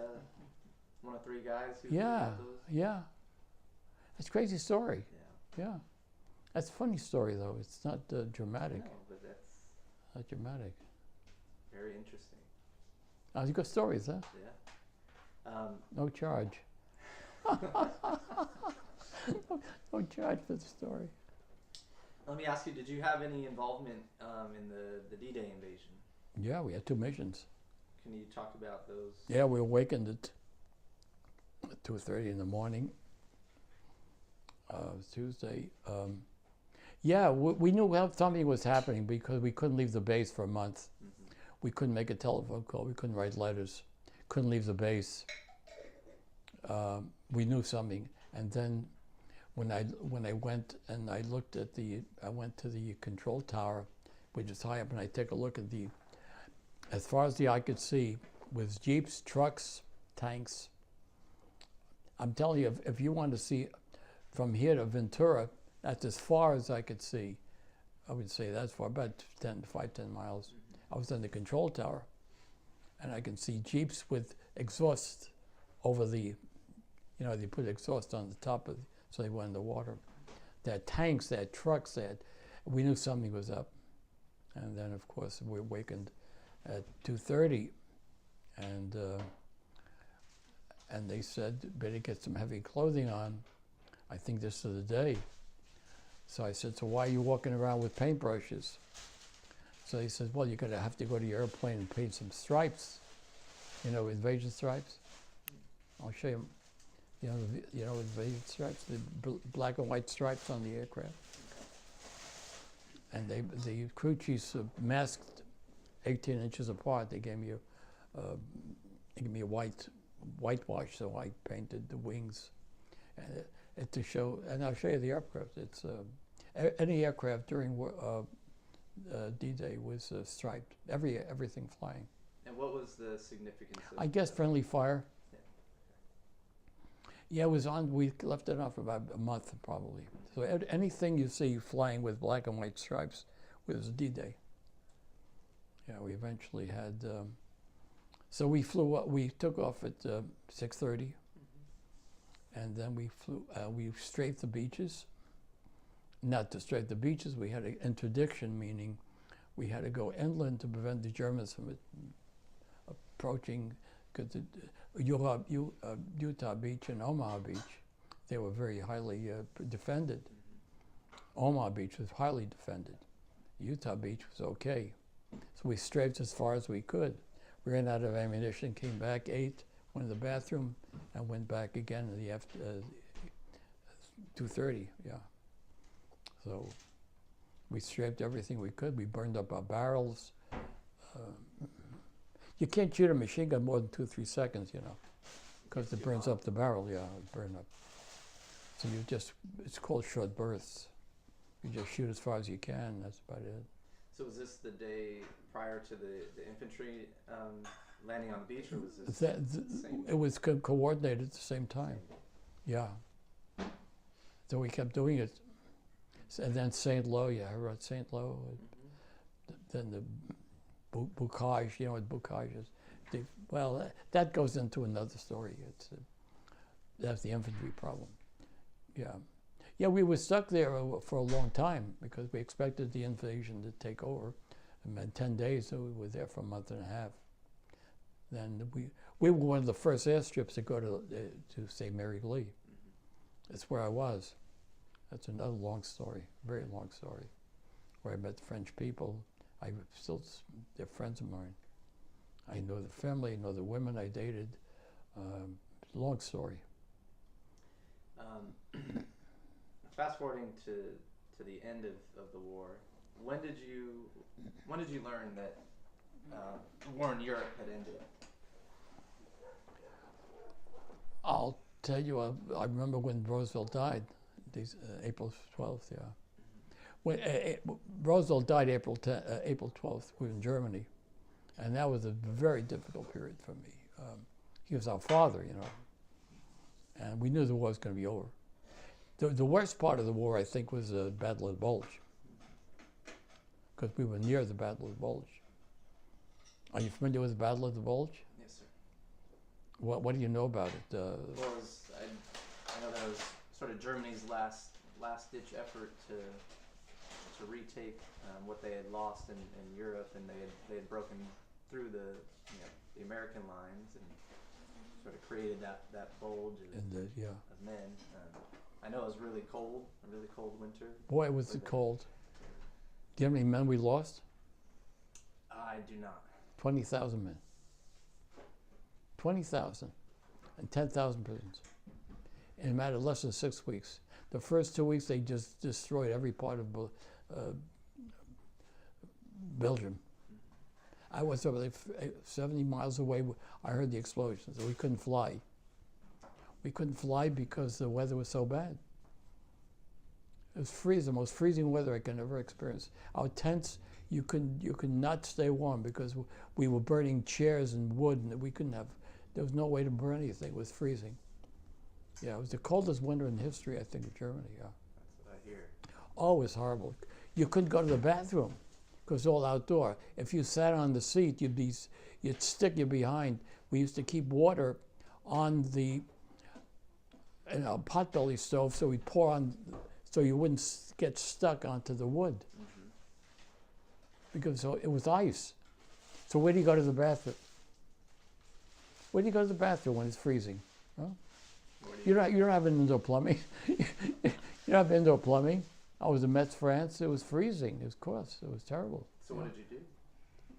guys who Yeah, got those? yeah. It's a crazy story. Yeah. Yeah. That's a funny story, though. It's not dramatic. No, but that's Not dramatic. very interesting. Oh, you got stories, huh? Yeah. No charge. No charge for the story. Let me ask you, did you have any involvement in the D-Day invasion? Yeah, we had 2 missions. Can you talk about those? Yeah, we awakened at 2:30 in the morning, Tuesday. Yeah, we knew something was happening because we couldn't leave the base for a month. Mm-hmm. We couldn't make a telephone call. We couldn't write letters. Couldn't leave the base. We knew something, and then when I went and I looked at I went to the control tower, which is high up, and I take a look at as far as the eye could see, was jeeps, trucks, tanks. I'm telling you, if you want to see from here to Ventura, that's as far as I could see. I would say that's far, about 10 miles. Mm-hmm. I was in the control tower, and I can see jeeps with exhaust over they put exhaust on the top of, so they went in the water. They had tanks, they had trucks, we knew something was up. And then, of course, we awakened at 2:30, and they said, better get some heavy clothing on. I think this is the day. So I said, so why are you walking around with paintbrushes? So he said, well, you're going to have to go to your airplane and paint some stripes, invasion stripes. I'll show you, invasion stripes, the black and white stripes on the aircraft. And the crew chiefs masked 18 inches apart. They gave me a whitewash, so I painted the wings to show. And I'll show you the aircraft. It's any aircraft during D-Day was striped. Everything flying. And what was the significance of I guess friendly fire. Yeah, it was on. We left it on for about a month, probably. So anything you see flying with black and white stripes was D-Day. Yeah, we eventually had. So we flew. We took off at 6:30, and then we flew. We strafed the beaches. Not to strafe the beaches, we had an interdiction, meaning we had to go inland to prevent the Germans from approaching. Because Utah Beach and Omaha Beach, they were very highly defended. Omaha Beach was highly defended. Utah Beach was okay. So we strafed as far as we could. We ran out of ammunition, came back, ate, went to the bathroom, and went back again in the 2:30, yeah. So we strafed everything we could. We burned up our barrels. You can't shoot a machine gun more than 2-3 seconds, because it burns up the barrel. Yeah, it burns up. So it's called short bursts. You just shoot as far as you can. That's about it. So was this the day prior to the infantry landing on the beach, or was this the same? It was coordinated at the same time. Yeah. So we kept doing it. And then St. Lo, I wrote St. Lo. Then the Bocage, what Bocage is. That goes into another story. That's the infantry problem. Yeah. Yeah, we were stuck there for a long time because we expected the invasion to take over. And in 10 days, so we were there for a month and a half. Then we were one of the first airstrips to go to St. Mary Lee. That's where I was. That's another long story, very long story, where I met the French people. They're friends of mine. I know the family, I know the women I dated. Long story. Fast forwarding to the end of the war, when did you learn that the war in Europe had ended? I'll tell you, I remember when Roosevelt died, April 12th, yeah. When Roosevelt died April 12th, we were in Germany, and that was a very difficult period for me. He was our father, you know, and we knew the war was going to be over. The worst part of the war, I think, was the Battle of the Bulge, because we were near the Battle of the Bulge. Are you familiar with the Battle of the Bulge? Yes, sir. What do you know about it? Well, I know that was sort of Germany's last-ditch effort to retake what they had lost in Europe, and they had broken through the American lines and sort of created that bulge of men. I know it was a really cold winter. Boy, it was cold. Do you have any men we lost? I do not. 20,000 men. 20,000 and 10,000 prisons in a matter of less than 6 weeks. The first 2 weeks, they just destroyed every part of Belgium. I was over there 70 miles away. I heard the explosions. We couldn't fly. We couldn't fly because the weather was so bad. It was freezing, the most freezing weather I could ever experience. Our tents, you could not stay warm because we were burning chairs and wood, and we couldn't have. There was no way to burn anything. It was freezing. Yeah, it was the coldest winter in history, I think, of Germany. Yeah. That's what I hear. Oh, it was horrible. You couldn't go to the bathroom because it was all outdoor. If you sat on the seat, you'd stick your behind. We used to keep water on the potbelly stove, so we'd pour on, so you wouldn't get stuck onto the wood. Mm-hmm. Because it was ice. So where do you go to the bathroom? Where do you go to the bathroom when it's freezing? Huh? You don't have indoor plumbing. You don't have indoor plumbing. I was in Metz, France. It was freezing. Of course, it was terrible. So what did you do?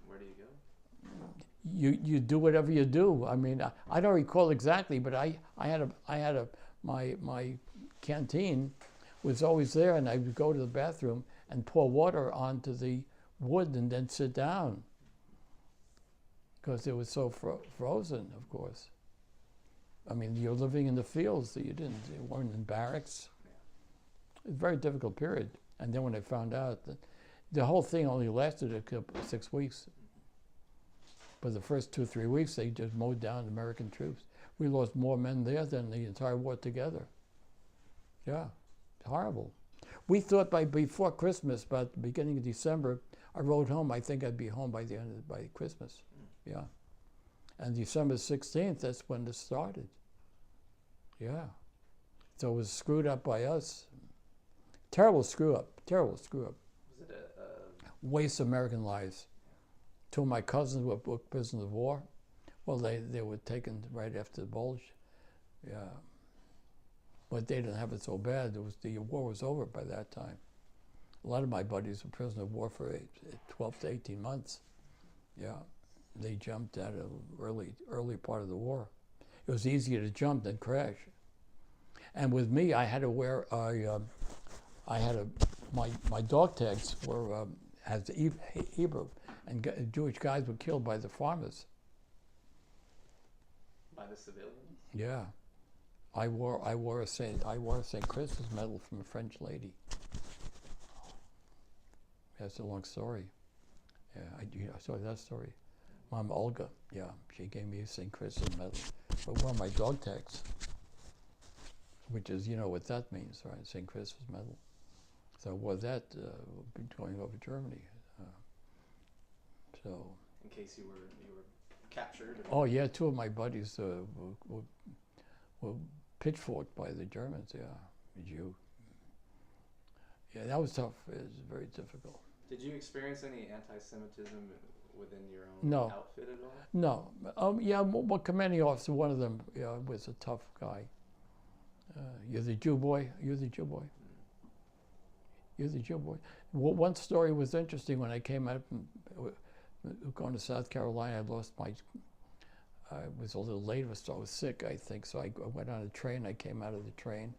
Where do you go? You do whatever you do. I mean, I don't recall exactly, but my canteen was always there, and I would go to the bathroom and pour water onto the wood and then sit down because it was so frozen, of course. I mean, you're living in the fields. You weren't in barracks. It was a very difficult period. And then when I found out that the whole thing only lasted a couple, 6 weeks. But the first 2-3 weeks, they just mowed down American troops. We lost more men there than the entire war together. Yeah, horrible. We thought before Christmas, about the beginning of December, I rode home. I think I'd be home by Christmas. Yeah. And December 16th, that's when it started. Yeah. So it was screwed up by us. Terrible screw up. Terrible screw up. Was it a waste of American lives. Two of my cousins were prisoners of war. Well, they were taken right after the Bulge. Yeah. But they didn't have it so bad. The war was over by that time. A lot of my buddies were prisoners of war for 12 to 18 months. Yeah. They jumped out of early part of the war. It was easier to jump than crash. And with me, I had to wear my dog tags were as Hebrew, and Jewish guys were killed by the farmers. By the civilians? Yeah, I wore a Saint Christmas medal from a French lady. That's a long story. Yeah, I saw that story. Mom Olga, yeah, she gave me a St. Christmas medal for one of my dog tags, which is, you know what that means, right? St. Christmas medal. So I wore that going over Germany. So. In case you were captured. Oh yeah, two of my buddies were pitchforked by the Germans. Yeah, a Jew. Yeah, that was tough. It was very difficult. Did you experience any anti-Semitism within your own outfit at all? No. Yeah, my commanding officer, one of them, was a tough guy. You're the Jew boy. You're the Jew boy. You're the Jew boy. One story was interesting when I came out from going to South Carolina. I lost I was a little late, so I was sick, I think. So I went on a train. I came out of the train,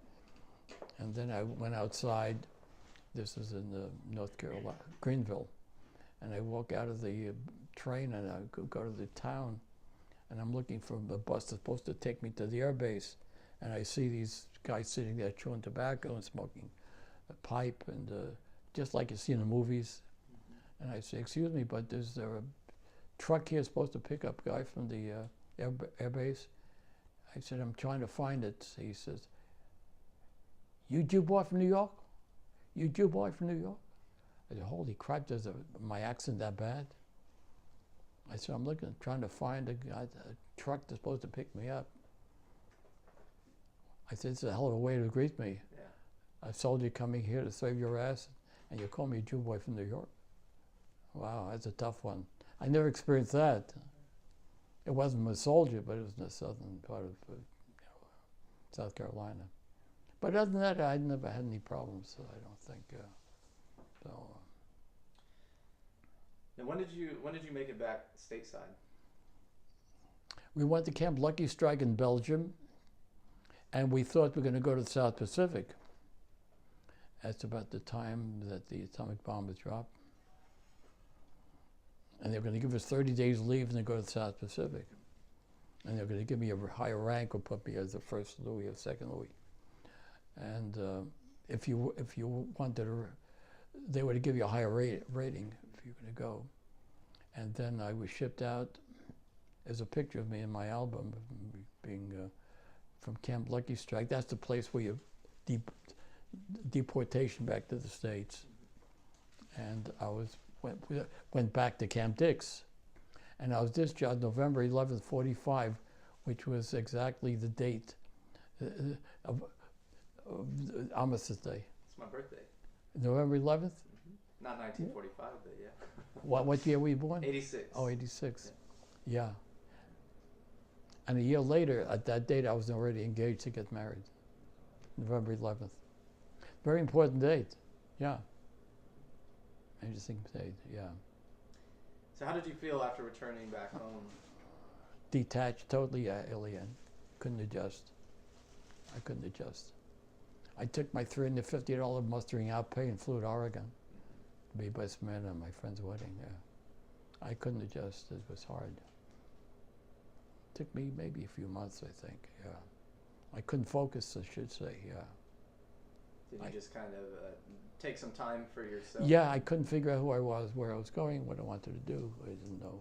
and then I went outside. This is in North Carolina, Greenville, and I walk out of the train and I go to the town, and I'm looking for the bus that's supposed to take me to the air base, and I see these guys sitting there chewing tobacco and smoking a pipe, and just like you see in the movies. And I say, "Excuse me, but is there a truck here supposed to pick up a guy from the air base?" I said, "I'm trying to find it." He says, "You Jew boy from New York? You Jew boy from New York?" I said, "Holy crap, does my accent that bad?" I said, "I'm looking, trying to find a truck that's supposed to pick me up." I said, "It's a hell of a way to greet me. Yeah. A soldier coming here to save your ass, and you call me a Jew boy from New York? Wow, that's a tough one." I never experienced that. It wasn't a soldier, but it was in the southern part of South Carolina. But other than that, I never had any problems, so I don't think so. Now, when did you make it back stateside? We went to Camp Lucky Strike in Belgium, and we thought we were going to go to the South Pacific. That's about the time that the atomic bomb was dropped. And they were going to give us 30 days leave and then go to the South Pacific. And they were going to give me a higher rank or put me as the first Louis or second Louis. And if you wanted they would give you a higher rating if you were going to go. And then I was shipped out. There's a picture of me in my album being from Camp Lucky Strike. That's the place where you deportation back to the States. And I went back to Camp Dix, and I was discharged November 11th, 45, which was exactly the date of Armistice Day. It's my birthday. November 11th? Not 1945, but yeah. What year were you born? 86. Oh, 86. Yeah. And a year later, at that date, I was already engaged to get married. November 11th. Very important date. Yeah. Interesting date, yeah. So how did you feel after returning back home? Detached, totally alien. Couldn't adjust. I couldn't adjust. I took my $350 mustering out pay and flew to Oregon to be best man at my friend's wedding. Yeah, I couldn't adjust. It was hard. Took me maybe a few months, I think. Yeah, I couldn't focus, I should say. Yeah. Did you just kind of take some time for yourself? Yeah, I couldn't figure out who I was, where I was going, what I wanted to do. I didn't know.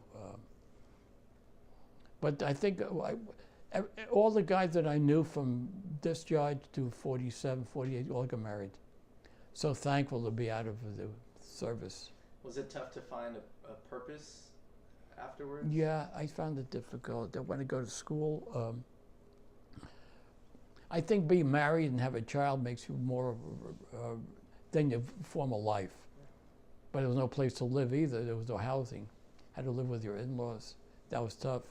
But I think all the guys that I knew from discharge to 47, 48, all got married. So thankful to be out of the service. Was it tough to find a purpose afterwards? Yeah, I found it difficult. I went to go to school. I think being married and have a child makes you more, then you form a life. But there was no place to live either. There was no housing. Had to live with your in-laws. That was tough.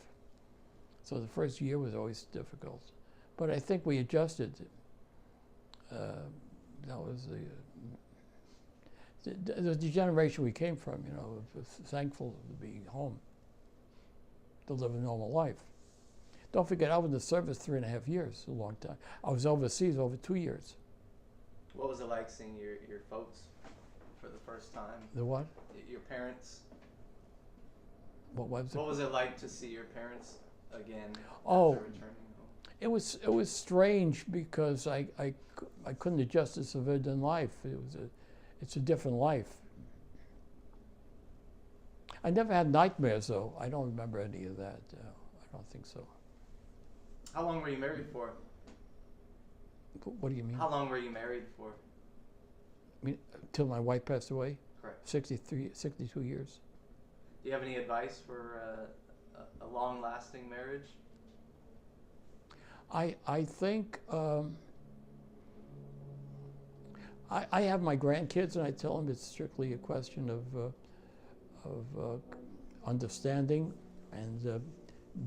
So the first year was always difficult. But I think we adjusted. That was the generation we came from, you know, thankful to be home, to live a normal life. Don't forget, I was in the service 3.5 years, a long time. I was overseas over 2 years. What was it like seeing your folks for the first time? The what? Your parents? What was it? What was it like to see your parents again Oh, after returning home? it was strange because I couldn't adjust to civilian life. It's a different life. I never had nightmares though. I don't remember any of that. I don't think so. How long were you married for? What do you mean? How long were you married for? I mean, till my wife passed away? Correct. 62 years. Do you have any advice for a long-lasting marriage? I think I have my grandkids, and I tell them it's strictly a question of understanding and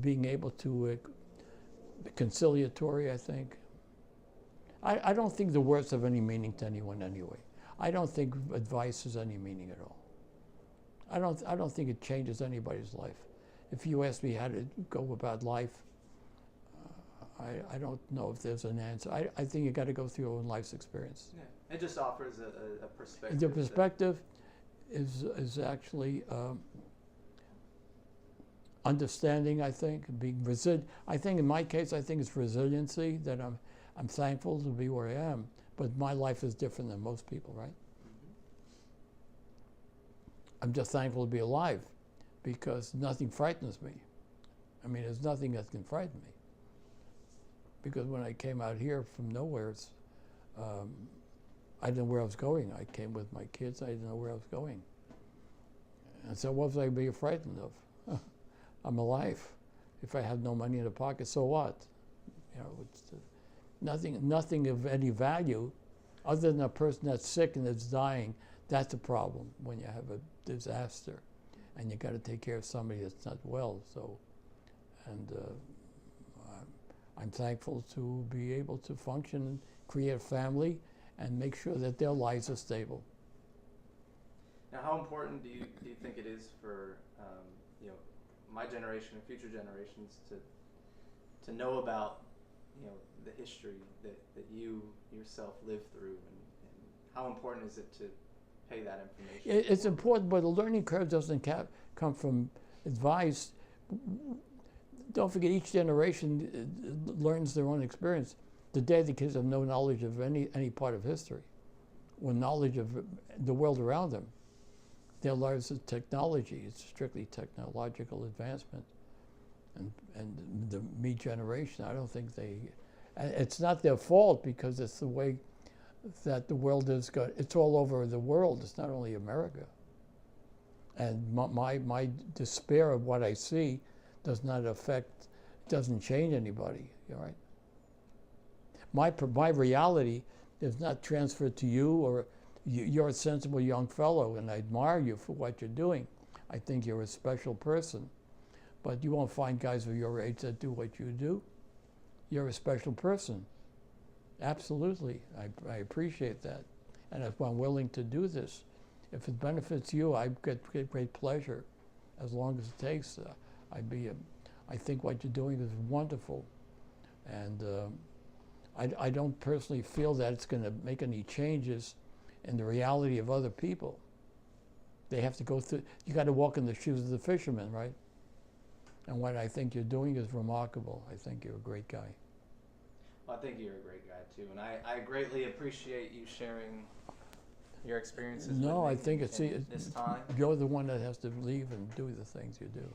being able to conciliatory. I think. I don't think the words have any meaning to anyone anyway. I don't think advice has any meaning at all. I don't think it changes anybody's life. if you ask me how to go about life, I don't know if there's an answer. I think you got to go through your own life's experience. Yeah, it just offers a perspective. The perspective is actually understanding. I think being resilient. I think in my case, I think it's resiliency that I'm thankful to be where I am. But my life is different than most people, right? Mm-hmm. I'm just thankful to be alive, because nothing frightens me. I mean, there's nothing that can frighten me. Because when I came out here from nowhere, I didn't know where I was going. I came with my kids. I didn't know where I was going. And so what was I being frightened of? I'm alive. If I have no money in the pocket, so what? You know, it's nothing of any value other than a person that's sick and that's dying. That's a problem when you have a disaster and you got to take care of somebody that's not well. So, and I'm thankful to be able to function, create a family, and make sure that their lives are stable. Now, how important do you think it is for my generation and future generations to know about the history that you yourself lived through, and how important is it to pay that information? It's important, but the learning curve doesn't come from advice. Don't forget, each generation learns their own experience. Today, the kids have no knowledge of any part of history, or knowledge of the world around them. Their lives is technology. It's strictly technological advancement. And the me generation, I don't think it's not their fault, because it's the way that the world is going. It's all over the world. It's not only America. And my despair of what I see doesn't change anybody, all right? My reality is not transferred to you, or you're a sensible young fellow, and I admire you for what you're doing. I think you're a special person. But you won't find guys of your age that do what you do. You're a special person. Absolutely. I appreciate that. And if I'm willing to do this, if it benefits you, I get great pleasure, as long as it takes. I think what you're doing is wonderful. And I don't personally feel that it's going to make any changes in the reality of other people. They have to go through, you got to walk in the shoes of the fishermen, right? And what I think you're doing is remarkable. I think you're a great guy. Well, I think you're a great guy too, and I greatly appreciate you sharing your experiences. No, with me I think it's this time. you're the one that has to leave and do the things you do.